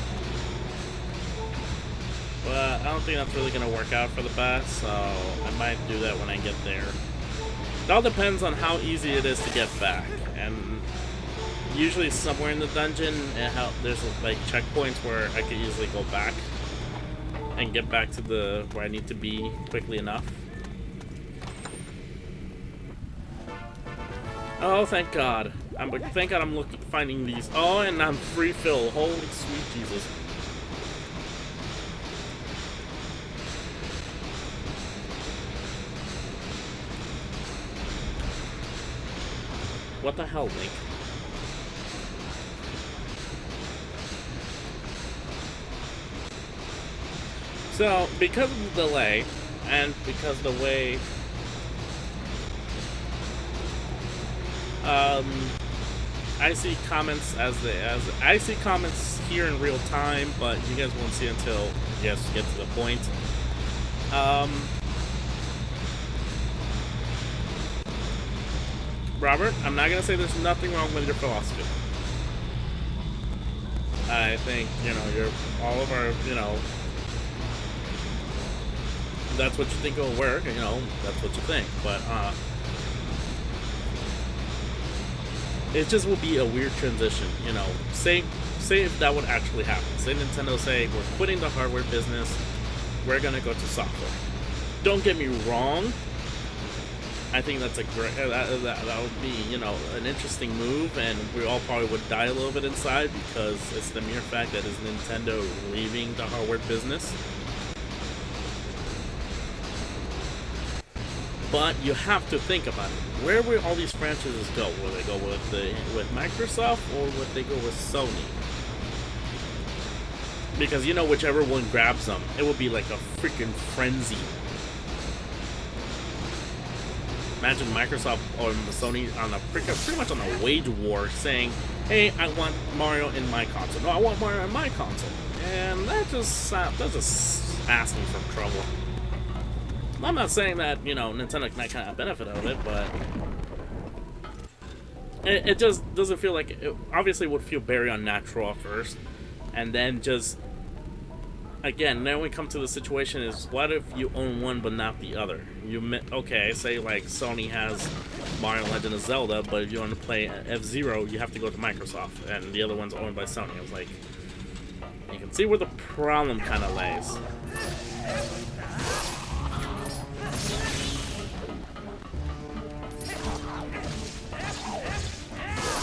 A: But I don't think that's really gonna work out for the best, so I might do that when I get there. It all depends on how easy it is to get back, and usually somewhere in the dungeon there's like checkpoints where I could easily go back and get back to where I need to be quickly enough. Oh, thank God! Thank God I'm finding these. Oh, and I'm free fill. Holy sweet Jesus! What the hell, Link? So, because of the delay, and because the way I see comments I see comments here in real time, but you guys won't see until you guys get to the point. Robert, I'm not gonna say there's nothing wrong with your philosophy. I think, you know, all of our, you know, that's what you think will work, you know, that's what you think. But, it just will be a weird transition, you know. Say if that would actually happen. Say Nintendo say, we're quitting the hardware business, we're gonna go to software. Don't get me wrong, I think that's a great, that would be, you know, an interesting move, and we all probably would die a little bit inside because it's the mere fact that it's Nintendo leaving the hardware business. But you have to think about it. Where will all these franchises go? Will they go with Microsoft, or would they go with Sony? Because you know, whichever one grabs them, it will be like a freaking frenzy. Imagine Microsoft or Sony on a pretty much on a wage war, saying, "Hey, I want Mario in my console. No, I want Mario in my console," and that's just asking for trouble. I'm not saying that, you know, Nintendo can kind of benefit out of it, but it just doesn't feel like it. Obviously, would feel very unnatural at first, and then just again, then we come to the situation is, what if you own one but not the other? Okay, say like Sony has Mario Legend of Zelda, but if you want to play F-Zero, you have to go to Microsoft, and the other one's owned by Sony. I was like, you can see where the problem kind of lays.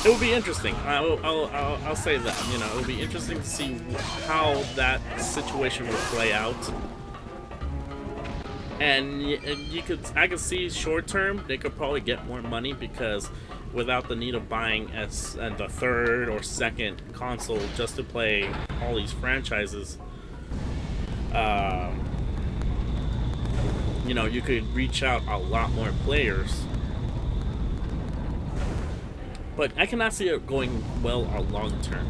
A: It will be interesting. I'll say that. You know, it will be interesting to see how that situation will play out. And I could see short term they could probably get more money, because without the need of buying the third or second console just to play all these franchises, you know, you could reach out a lot more players. But I cannot see it going well or long term.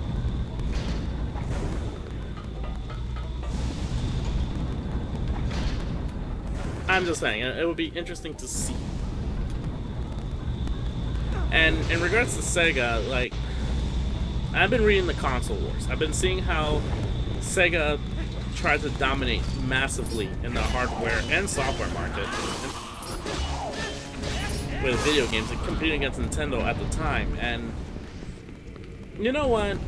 A: I'm just saying, it would be interesting to see. And in regards to Sega, like, I've been reading the console wars. I've been seeing how Sega tried to dominate massively in the hardware and software market with video games and competing against Nintendo at the time. And you know what?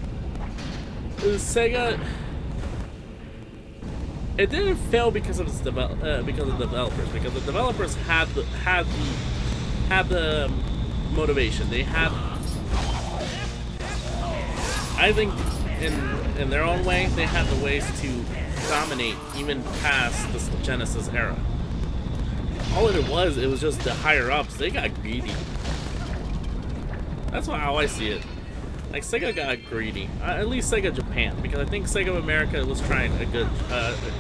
A: Sega, it didn't fail because of its developers, because the developers had the motivation. They had, I think, in their own way, they had the ways to dominate even past the Genesis era. All it was just the higher ups. They got greedy. That's how I see it. Like, Sega got greedy. At least Sega Japan, because I think Sega America was trying a good,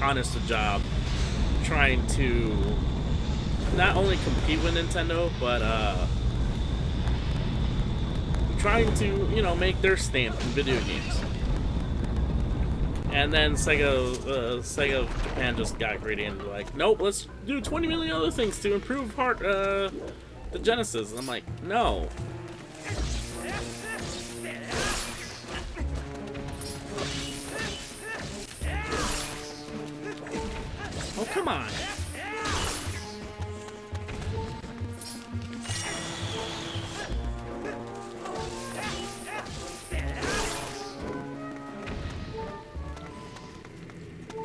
A: honest job, trying to not only compete with Nintendo, but trying to, you know, make their stamp in video games. And then Sega Japan just got greedy and like, nope, let's do 20 million other things to improve the Genesis. And I'm like, no. Oh, come on.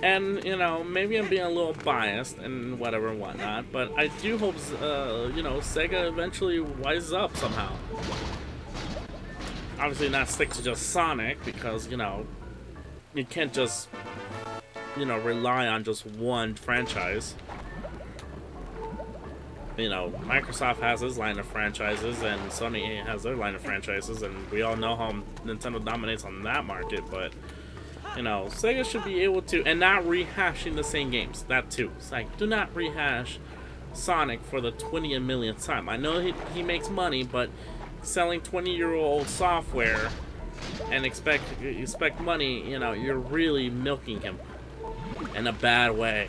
A: And, you know, maybe I'm being a little biased and whatever and whatnot, but I do hope, you know, Sega eventually wises up somehow. Obviously not stick to just Sonic, because, you know, you can't just, you know, rely on just one franchise. You know, Microsoft has his line of franchises, and Sony has their line of franchises, and we all know how Nintendo dominates on that market, but you know, Sega should be able to, and not rehashing the same games. That too. It's like, do not rehash Sonic for the 20th millionth time. I know he makes money, but selling 20-year-old software and expect money, you know, you're really milking him in a bad way.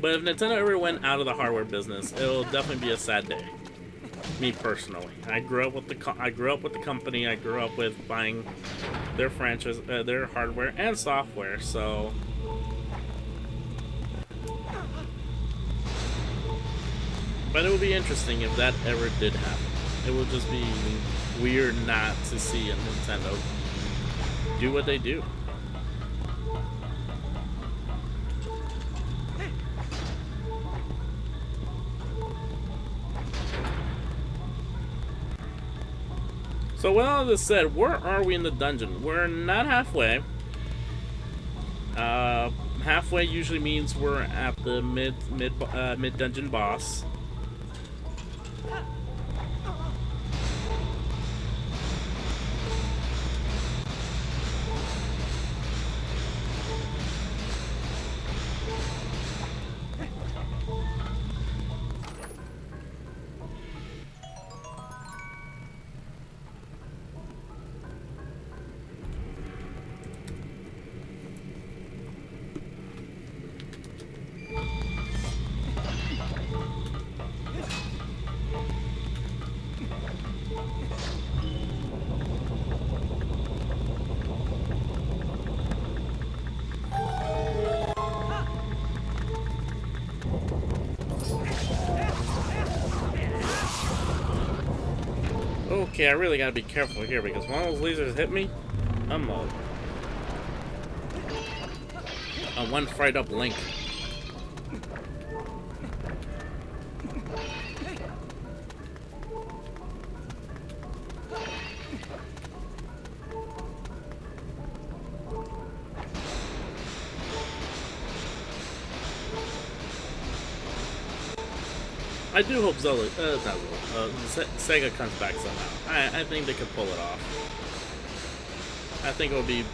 A: But if Nintendo ever went out of the hardware business, it'll definitely be a sad day. Me personally, I grew up with the company. I grew up with buying their franchise, their hardware and software. So, but it would be interesting if that ever did happen. It would just be weird not to see a Nintendo do what they do. So with all this said, where are we in the dungeon? We're not halfway. Uh, Halfway usually means we're at the mid dungeon boss. Okay, I really gotta be careful here because when those lasers hit me, I'm a one fried up Link. I do hope Zelda, not Zelda, Sega comes back somehow. I think they could pull it off. I think it'll be.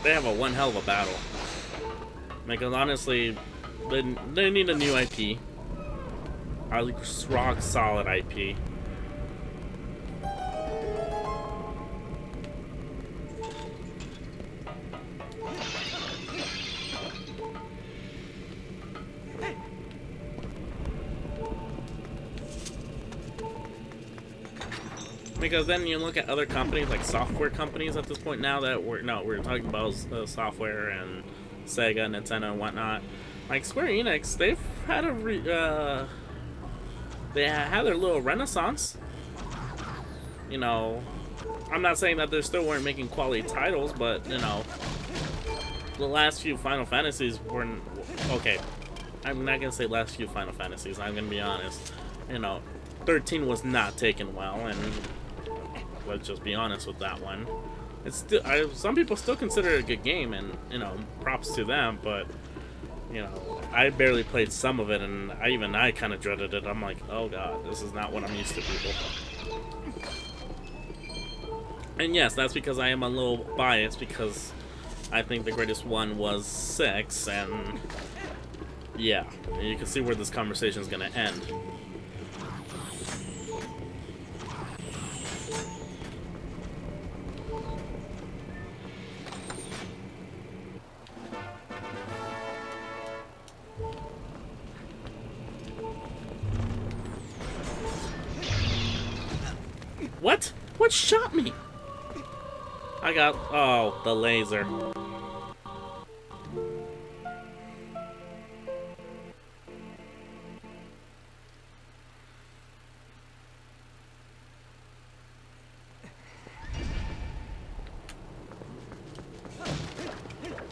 A: They have a one hell of a battle. Because honestly, they need a new IP. A rock solid IP. Because then you look at other companies, like software companies at this point now that we're talking about software and Sega, Nintendo, and whatnot. Like Square Enix, they've had they had their little renaissance. You know, I'm not saying that they still weren't making quality titles, but you know, the last few Final Fantasies weren't okay. I'm not gonna say last few Final Fantasies. I'm gonna be honest. You know, 13 was not taken well, and let's just be honest with that one. It's still, some people still consider it a good game, and you know, props to them. But you know, I barely played some of it, and I kind of dreaded it. I'm like, oh god, this is not what I'm used to, people. And yes, that's because I am a little biased because I think the greatest one was 6, and yeah, you can see where this conversation is gonna end. What? What shot me? I got... Oh, the laser.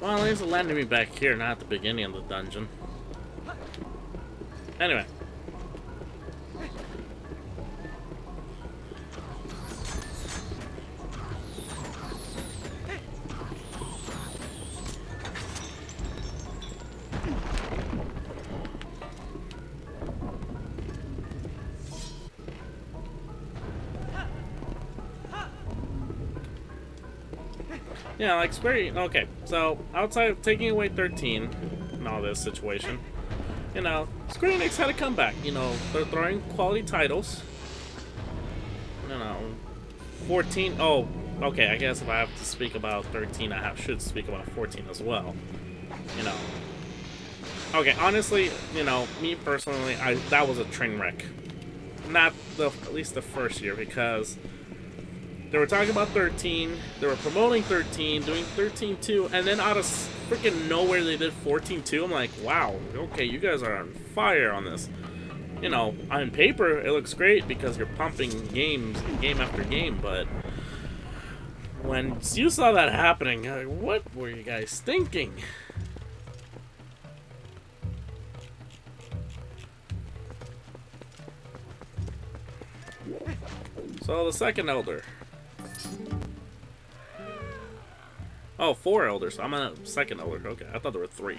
A: Well, at least it landed me back here, not at the beginning of the dungeon. Anyway. Yeah, like Square. Okay, so outside of taking away 13 and all this situation, you know, Square Enix had a comeback. You know, they're throwing quality titles. You know, 14. Oh, okay. I guess if I have to speak about 13, should speak about 14 as well. You know. Okay, honestly, you know, me personally, that was a train wreck. Not at least the first year, because they were talking about 13, they were promoting 13, doing 13-2, and then out of freaking nowhere they did 14-2. I'm like, wow, okay, you guys are on fire on this. You know, on paper, it looks great because you're pumping game after game, but when you saw that happening, like, what were you guys thinking? So, the second Elder. Oh, 4 elders. I'm a second elder. Okay, I thought there were 3.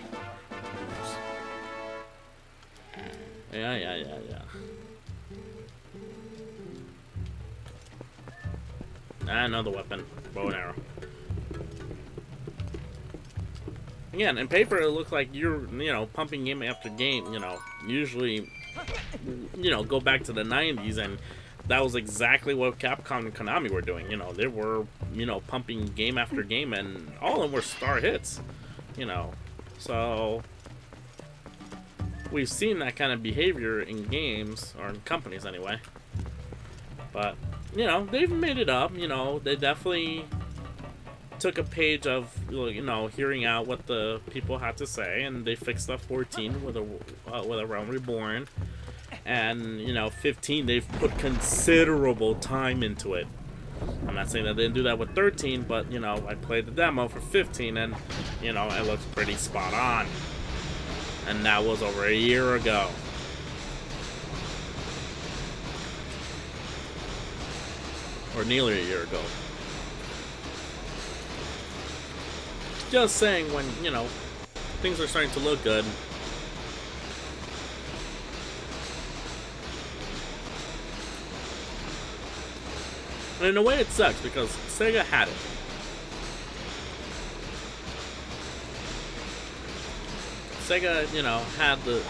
A: Yeah. Another weapon. Bow and arrow. Again, in paper it looks like you're, pumping game after game, usually, go back to the 90s, and that was exactly what Capcom and Konami were doing. They were, pumping game after game, and all of them were star hits, So, we've seen that kind of behavior in games, or in companies anyway. But, they've made it up, they definitely took a page of, hearing out what the people had to say, and they fixed up 14 with a Realm Reborn. And 15, they've put considerable time into it. I'm not saying that they didn't do that with 13, but I played the demo for 15, and it looks pretty spot on. And that was over a year ago. Or nearly a year ago. Just saying, when things are starting to look good. And in a way it sucks, because Sega had it. Sega,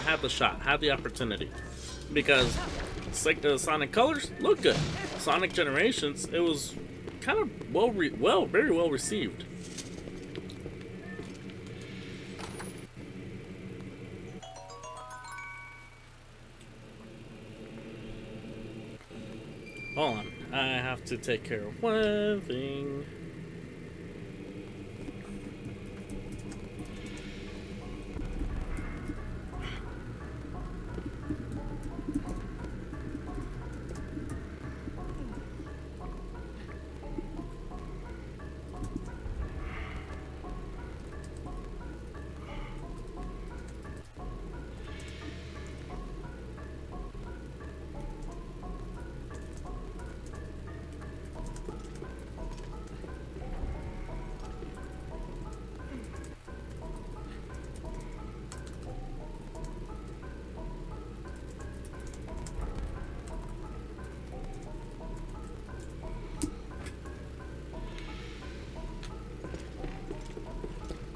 A: had the shot, had the opportunity. Because Sonic Colors looked good. Sonic Generations, it was kind of very well received. Hold on, I have to take care of one thing.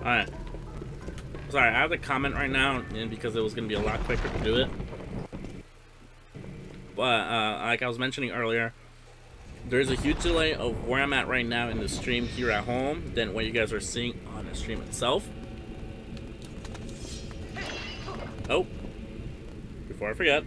A: Alright. Sorry, I have to comment right now, and because it was going to be a lot quicker to do it. But, like I was mentioning earlier, there's a huge delay of where I'm at right now in the stream here at home than what you guys are seeing on the stream itself. Oh. Before I forget.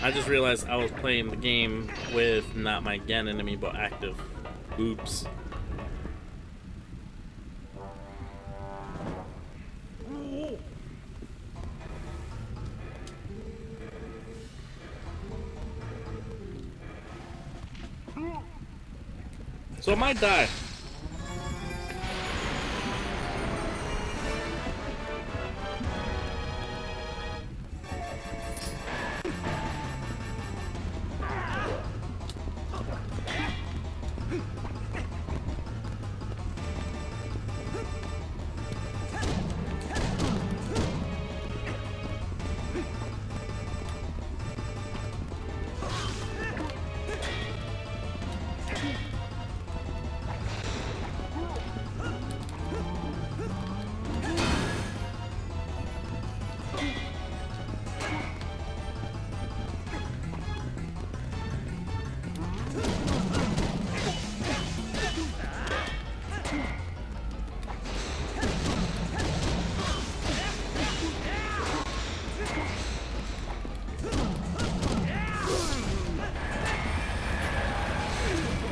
A: I just realized I was playing the game with not my GAN enemy, but active. Oops. So I might die.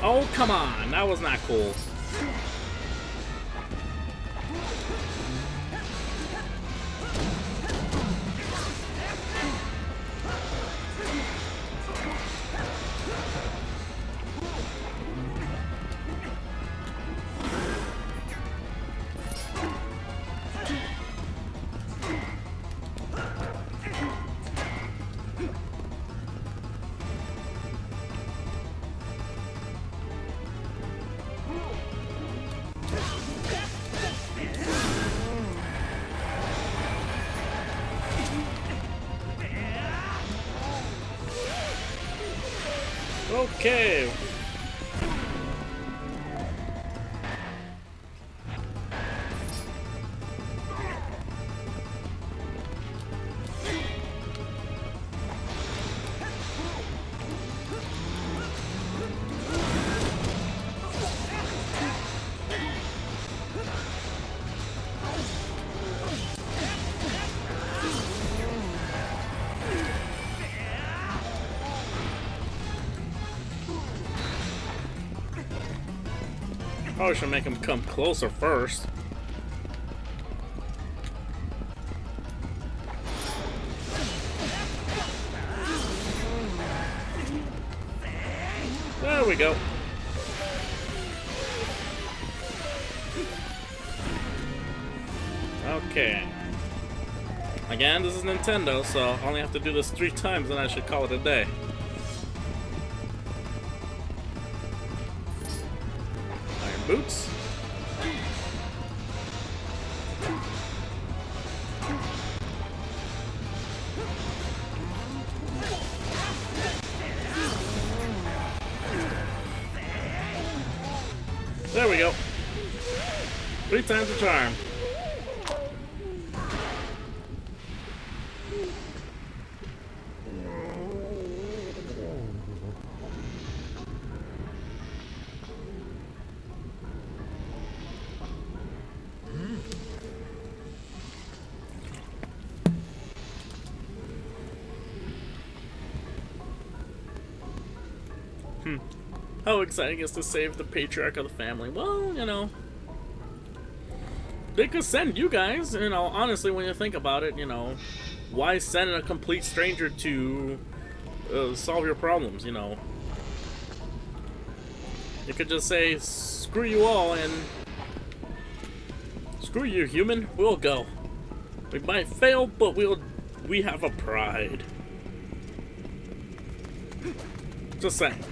A: Oh, come on. That was not cool. Okay. Probably should make him come closer first. There we go. Okay. Again, this is Nintendo, so I only have to do this 3 times and I should call it a day. Iron boots. There we go. 3 times the charm. How exciting is to save the patriarch of the family? Well, you know, they could send you guys, you know, honestly, when you think about it, you know, why send a complete stranger to solve your problems, you know? You could just say, screw you all, and screw you, human, we'll go. We might fail, but we have a pride. Just saying.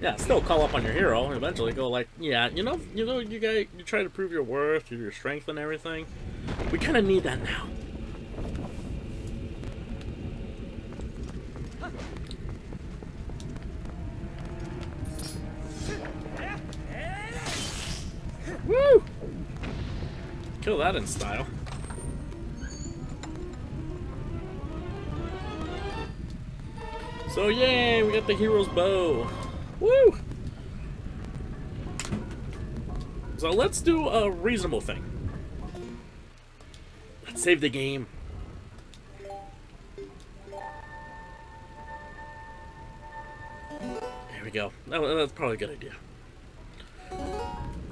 A: Yeah, still call up on your hero. Eventually, go like, yeah, you try to prove your worth, your strength, and everything. We kind of need that now. Woo! Kill that in style. So yay, we got the hero's bow. Woo! So let's do a reasonable thing. Let's save the game. There we go. That's probably a good idea.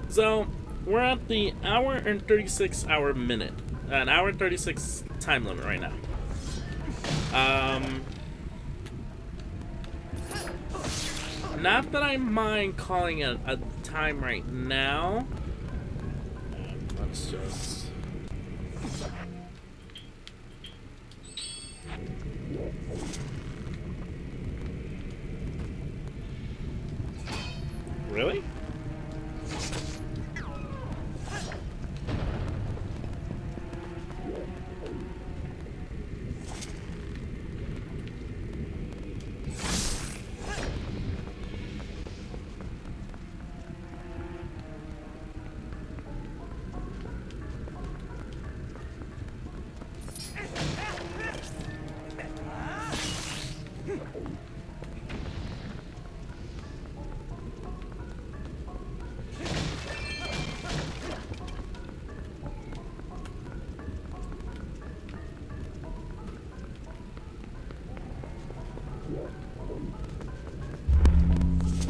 A: So we're at the hour and 36 hour minute. An hour and 36 time limit right now. Not that I mind calling it a time right now. Let's just... Really?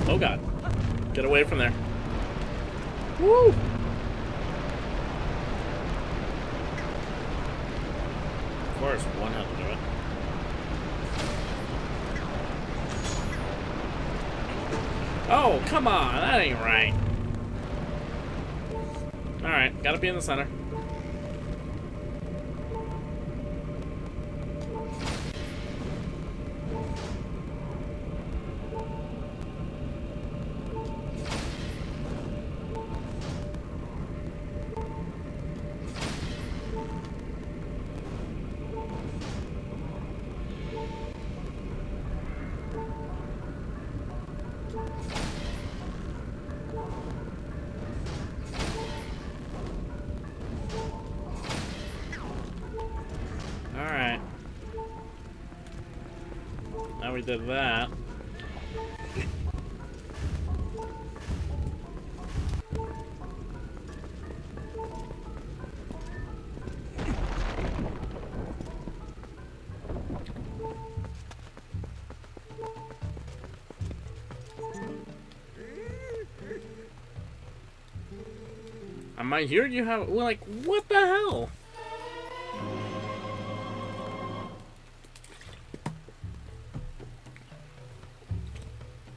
A: Oh god. Get away from there. Woo! Of course, one has to do it. Oh, come on, that ain't right. Alright, gotta be in the center. now we did that. I might hear you have, like, what the hell?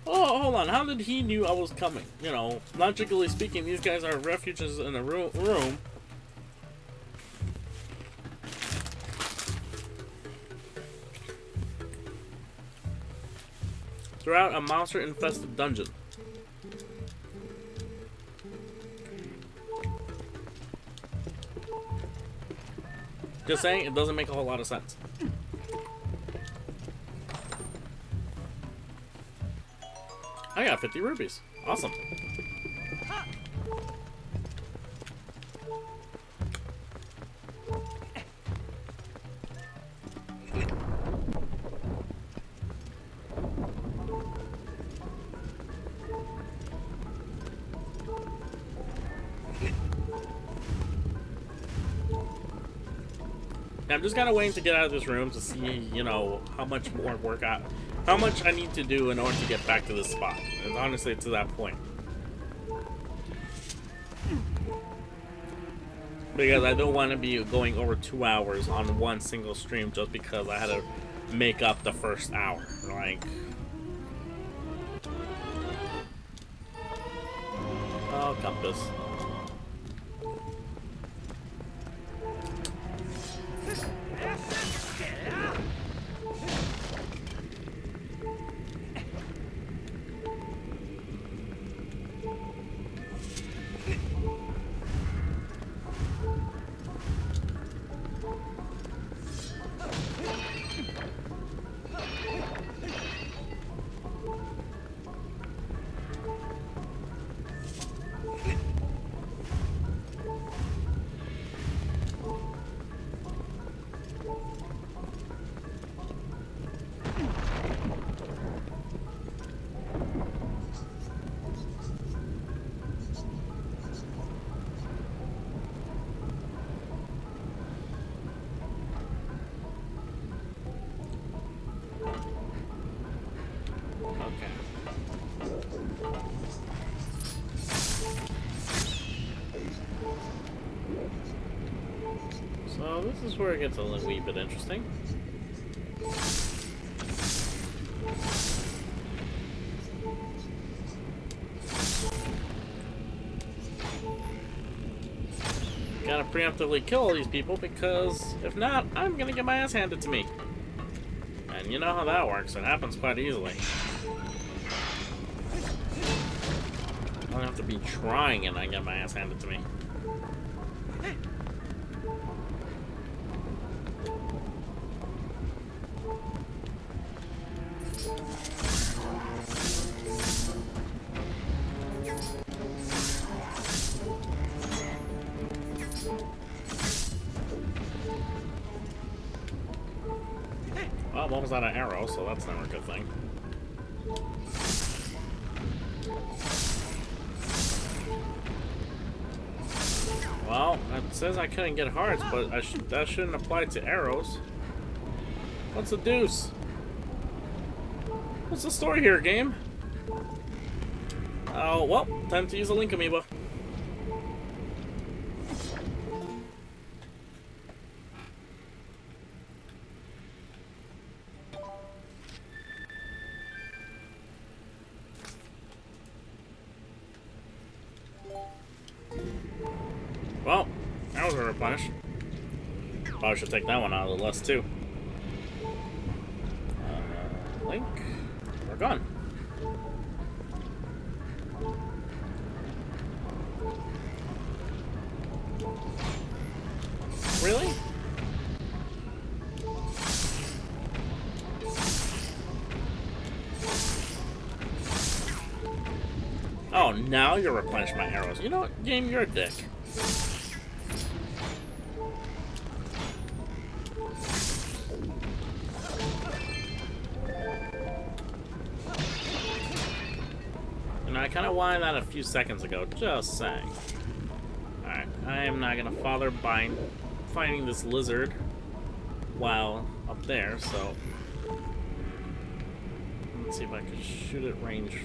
A: Oh, hold on. How did he knew I was coming? You know, logically speaking, these guys are refugees in a room. Throughout a monster-infested dungeon. Just saying, it doesn't make a whole lot of sense. I got 50 rupees. Awesome. I'm just kind of waiting to get out of this room to see, you know, how much more work how much I need to do in order to get back to this spot. And honestly, to that point. Because I don't want to be going over 2 hours on one single stream just because I had to make up the first hour. Like... Oh, compass. So this is where it gets a little wee bit interesting. Gotta preemptively kill all these people because if not, I'm gonna get my ass handed to me. And you know how that works, it happens quite easily. I don't have to be trying and I get my ass handed to me. Well, I'm almost out of arrows, so that's never a good thing. Well, it says I couldn't get hearts, but that shouldn't apply to arrows. What's the deuce? What's the story here, game? Oh, well, time to use a Link Amiibo. Well, arrows are replenished. Probably should take that one out of the list too. Link, we're gone. Really? Oh, now you're replenishing my arrows. You know what, game, you're a dick. I kind of wanted that a few seconds ago, just saying. Alright, I am not gonna bother finding this lizard while up there, so... Let's see if I can shoot at range.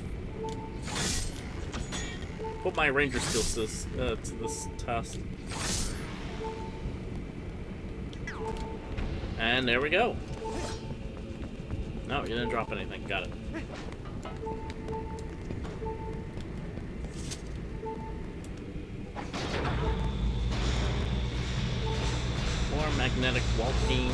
A: Put my ranger skills to this test. And there we go. No, you didn't drop anything. Got it. More magnetic walking.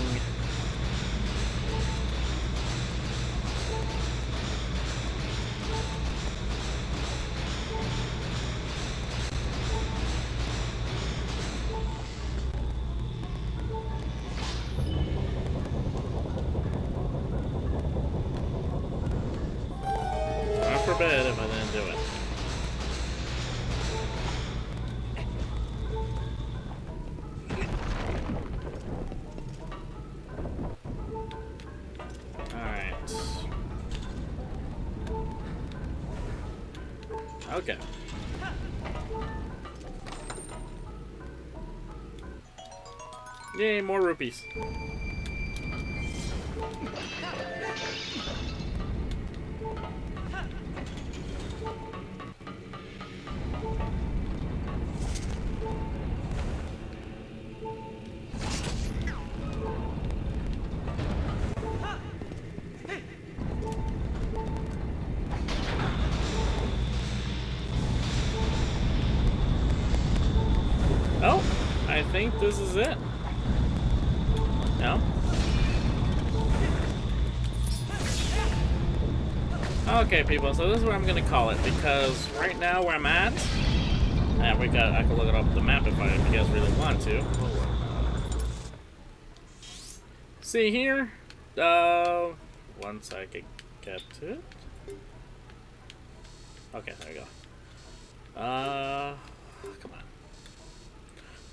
A: I forbid if I didn't do it. Okay. Yay, more rupees. Oh, I think this is it. No? Okay, people, so this is what I'm gonna call it, because right now where I'm at, and I can look it up the map if you guys really want to. See here? Once I can get to it. Okay, there you go. Come on.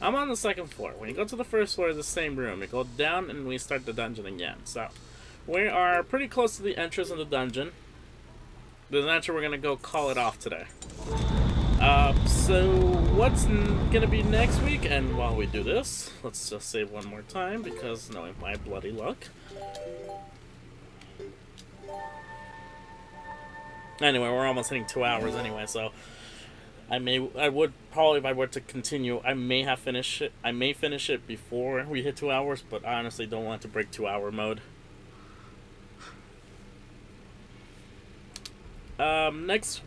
A: I'm on the second floor. When you go to the first floor of the same room, you go down and we start the dungeon again. So, we are pretty close to the entrance of the dungeon. Then naturally, we're going to go call it off today. So, what's going to be next week? And while we do this, let's just save one more time, because knowing my bloody luck. Anyway, we're almost hitting 2 hours anyway, so... I would probably, if I were to continue, I may finish it before we hit 2 hours, but I honestly don't want to break 2 hour mode. Next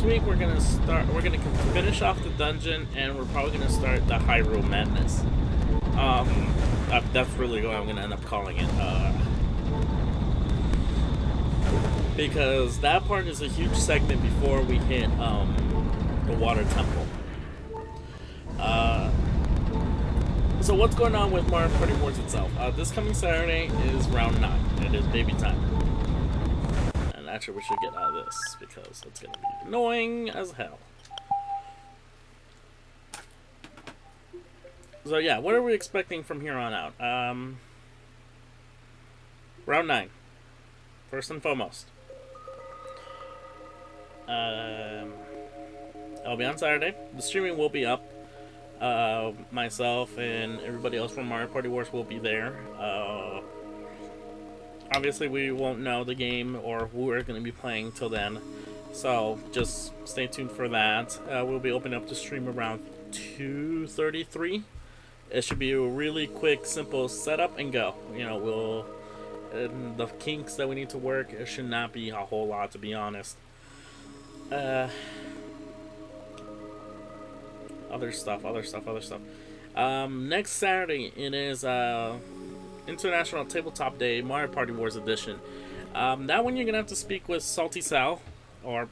A: week we're gonna finish off the dungeon, and we're probably gonna start the Hyrule Madness. That's really what I'm gonna end up calling it. Because that part is a huge segment before we hit the Water Temple. So what's going on with Mario Party Wars itself? This coming Saturday is round 9. It is baby time. And actually we should get out of this, because it's going to be annoying as hell. So yeah, what are we expecting from here on out? Round 9. First and foremost. I'll be on Saturday. The streaming will be up. Myself and everybody else from Mario Party Wars will be there. Obviously, we won't know the game or who we're going to be playing till then. So, just stay tuned for that. We'll be opening up the stream around 2:33. It should be a really quick, simple setup and go. You know, the kinks that we need to work, it should not be a whole lot, to be honest. Other stuff. Next Saturday, it is International Tabletop Day, Mario Party Wars Edition. That one you're gonna have to speak with Salty Sal, or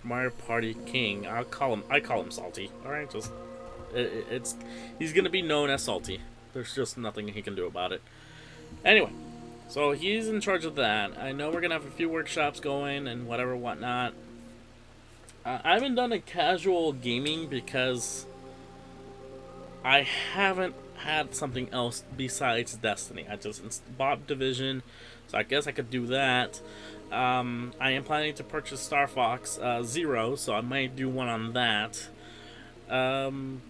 A: Mario Party King. I call him Salty. All right, just he's gonna be known as Salty. There's just nothing he can do about it. Anyway. So he's in charge of that. I know we're going to have a few workshops going and whatnot. I haven't done a casual gaming because I haven't had something else besides Destiny. I just bought Division, so I guess I could do that. I am planning to purchase Star Fox Zero, so I might do one on that. Um,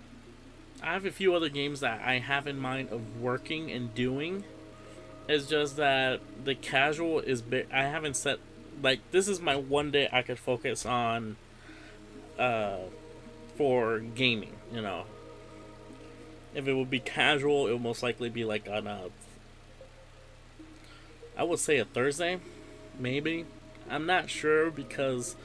A: I have a few other games that I have in mind of working and doing. It's just that the casual is I haven't set, like, this is my one day I could focus on uh for gaming. If it would be casual, it would most likely be like on a, I would say a Thursday, maybe. I'm not sure because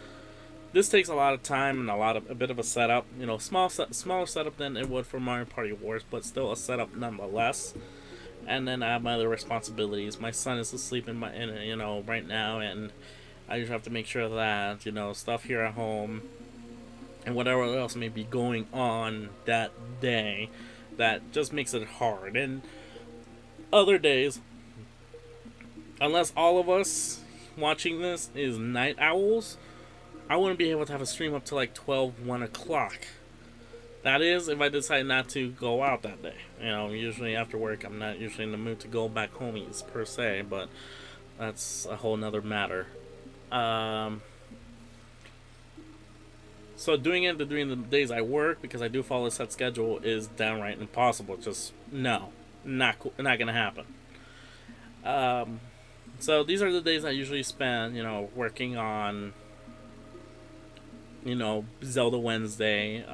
A: this takes a lot of time and a bit of a setup. Smaller setup than it would for Mario Party Wars, but still a setup nonetheless. And then I have my other responsibilities. My son is asleep right now, and I just have to make sure that stuff here at home and whatever else may be going on that day, that just makes it hard. And other days, unless all of us watching this is night owls, I wouldn't be able to have a stream up to like 12, 1 o'clock. That is, if I decide not to go out that day. Usually after work, I'm not usually in the mood to go back homies per se, but that's a whole nother matter. So doing it during the days I work, because I do follow a set schedule, is downright impossible. Just no, not gonna happen. So these are the days I usually spend, working on, Zelda Wednesday,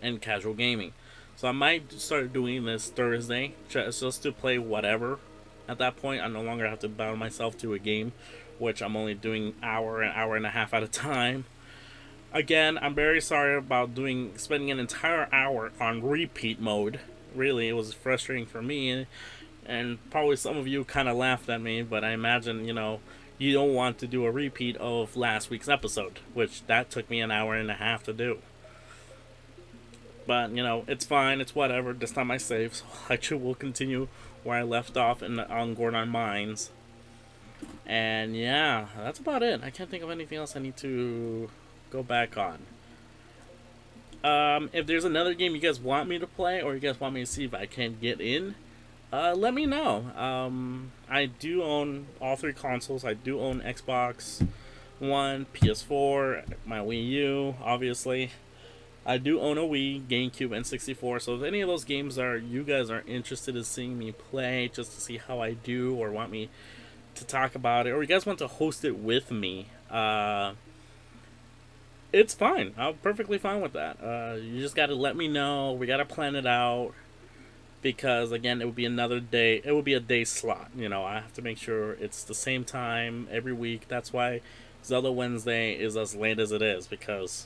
A: and casual gaming. So I might start doing this Thursday just to play whatever. At that point, I no longer have to bound myself to a game, which I'm only doing an hour and a half at a time. Again, I'm very sorry about spending an entire hour on repeat mode. Really, it was frustrating for me, and probably some of you kind of laughed at me, but I imagine, you don't want to do a repeat of last week's episode, which that took me an hour and a half to do. But, it's fine, it's whatever. This time I saved, so I will continue where I left off on Gordon Mines. And yeah, that's about it. I can't think of anything else I need to go back on. If there's another game you guys want me to play, or you guys want me to see if I can get in, let me know. I do own all three consoles. I do own Xbox One, PS4, my Wii U, obviously. I do own a Wii, GameCube, and 64. So if any of those games you guys are interested in seeing me play, just to see how I do, or want me to talk about it, or you guys want to host it with me, it's fine. I'm perfectly fine with that. You just got to let me know. We got to plan it out. Because, again, it would be another day. It would be a day slot. I have to make sure it's the same time every week. That's why Zelda Wednesday is as late as it is. Because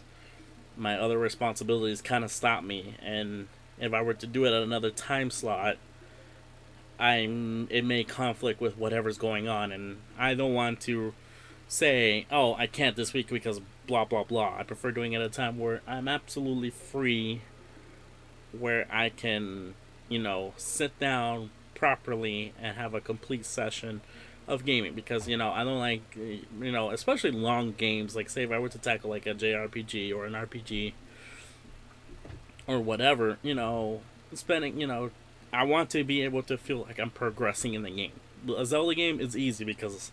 A: my other responsibilities kind of stop me. And if I were to do it at another time slot, it may conflict with whatever's going on. And I don't want to say, oh, I can't this week because blah, blah, blah. I prefer doing it at a time where I'm absolutely free. Where I can sit down properly and have a complete session of gaming, because I don't like especially long games. Like, say if I were to tackle like a JRPG or an RPG or whatever, spending I want to be able to feel like I'm progressing in the game. A Zelda game is easy because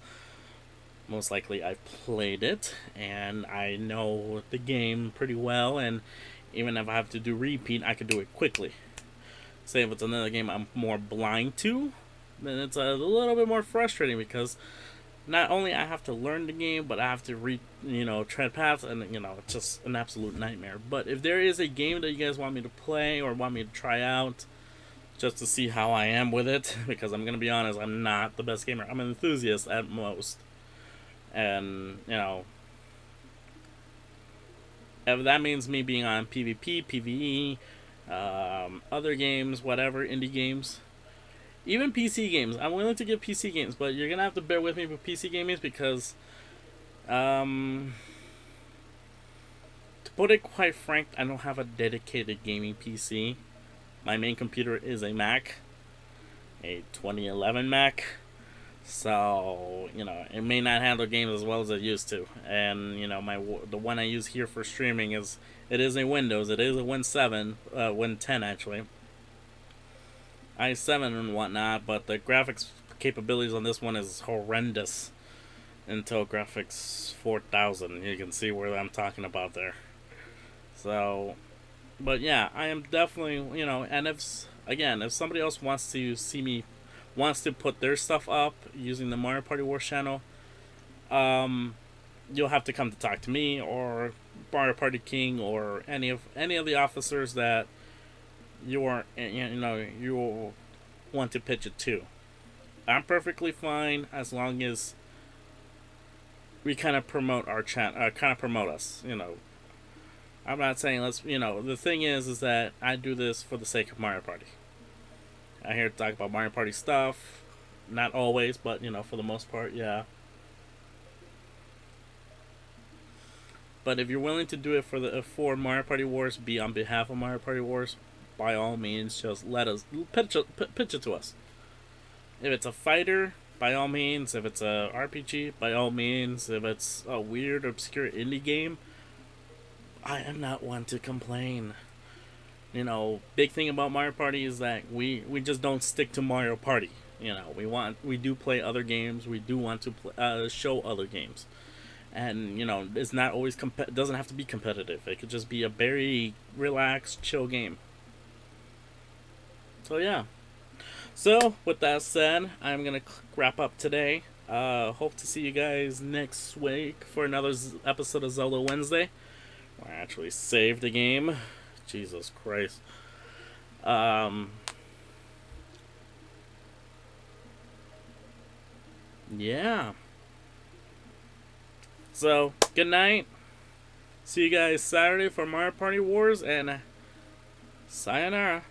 A: most likely I've played it and I know the game pretty well, and even if I have to do repeat, I can do it quickly. Say if it's another game I'm more blind to, then it's a little bit more frustrating, because not only I have to learn the game, but I have to tread paths, and it's just an absolute nightmare. But if there is a game that you guys want me to play or want me to try out, just to see how I am with it, because I'm gonna be honest, I'm not the best gamer. I'm an enthusiast at most, and if that means me being on PvP, PvE, other games, whatever, indie games, even PC games. I'm willing to give PC games, but you're gonna have to bear with me with PC gaming, because, to put it quite frank, I don't have a dedicated gaming PC. My main computer is a Mac, a 2011 Mac, so it may not handle games as well as it used to. And the one I use here for streaming is a Windows. It is a Win 7, Win 10 actually, i7 and whatnot. But the graphics capabilities on this one is horrendous. Intel Graphics 4000. You can see where I'm talking about there. So, but yeah, I am definitely, and if somebody else wants to see me, wants to put their stuff up using the Mario Party Wars channel, um, you'll have to come to talk to me or Mario Party King or any of the officers that you want to pitch it to. I'm perfectly fine as long as we kind of promote our channel, kind of promote us. I'm not saying let's. The thing is that I do this for the sake of Mario Party. I'm here to talk about Mario Party stuff. Not always, but for the most part, yeah. But if you're willing to do it for Mario Party Wars, be on behalf of Mario Party Wars, by all means, just let us pitch it to us. If it's a fighter, by all means. If it's a RPG, by all means. If it's a weird, obscure indie game, I am not one to complain. Big thing about Mario Party is that we just don't stick to Mario Party. We do play other games. We do want to show other games, and it's not always doesn't have to be competitive. It could just be a very relaxed, chill game. So yeah. So with that said, I'm gonna wrap up today. Hope to see you guys next week for another episode of Zelda Wednesday. I actually saved the game. Jesus Christ. Yeah. So, good night. See you guys Saturday for Mario Party Wars, and sayonara.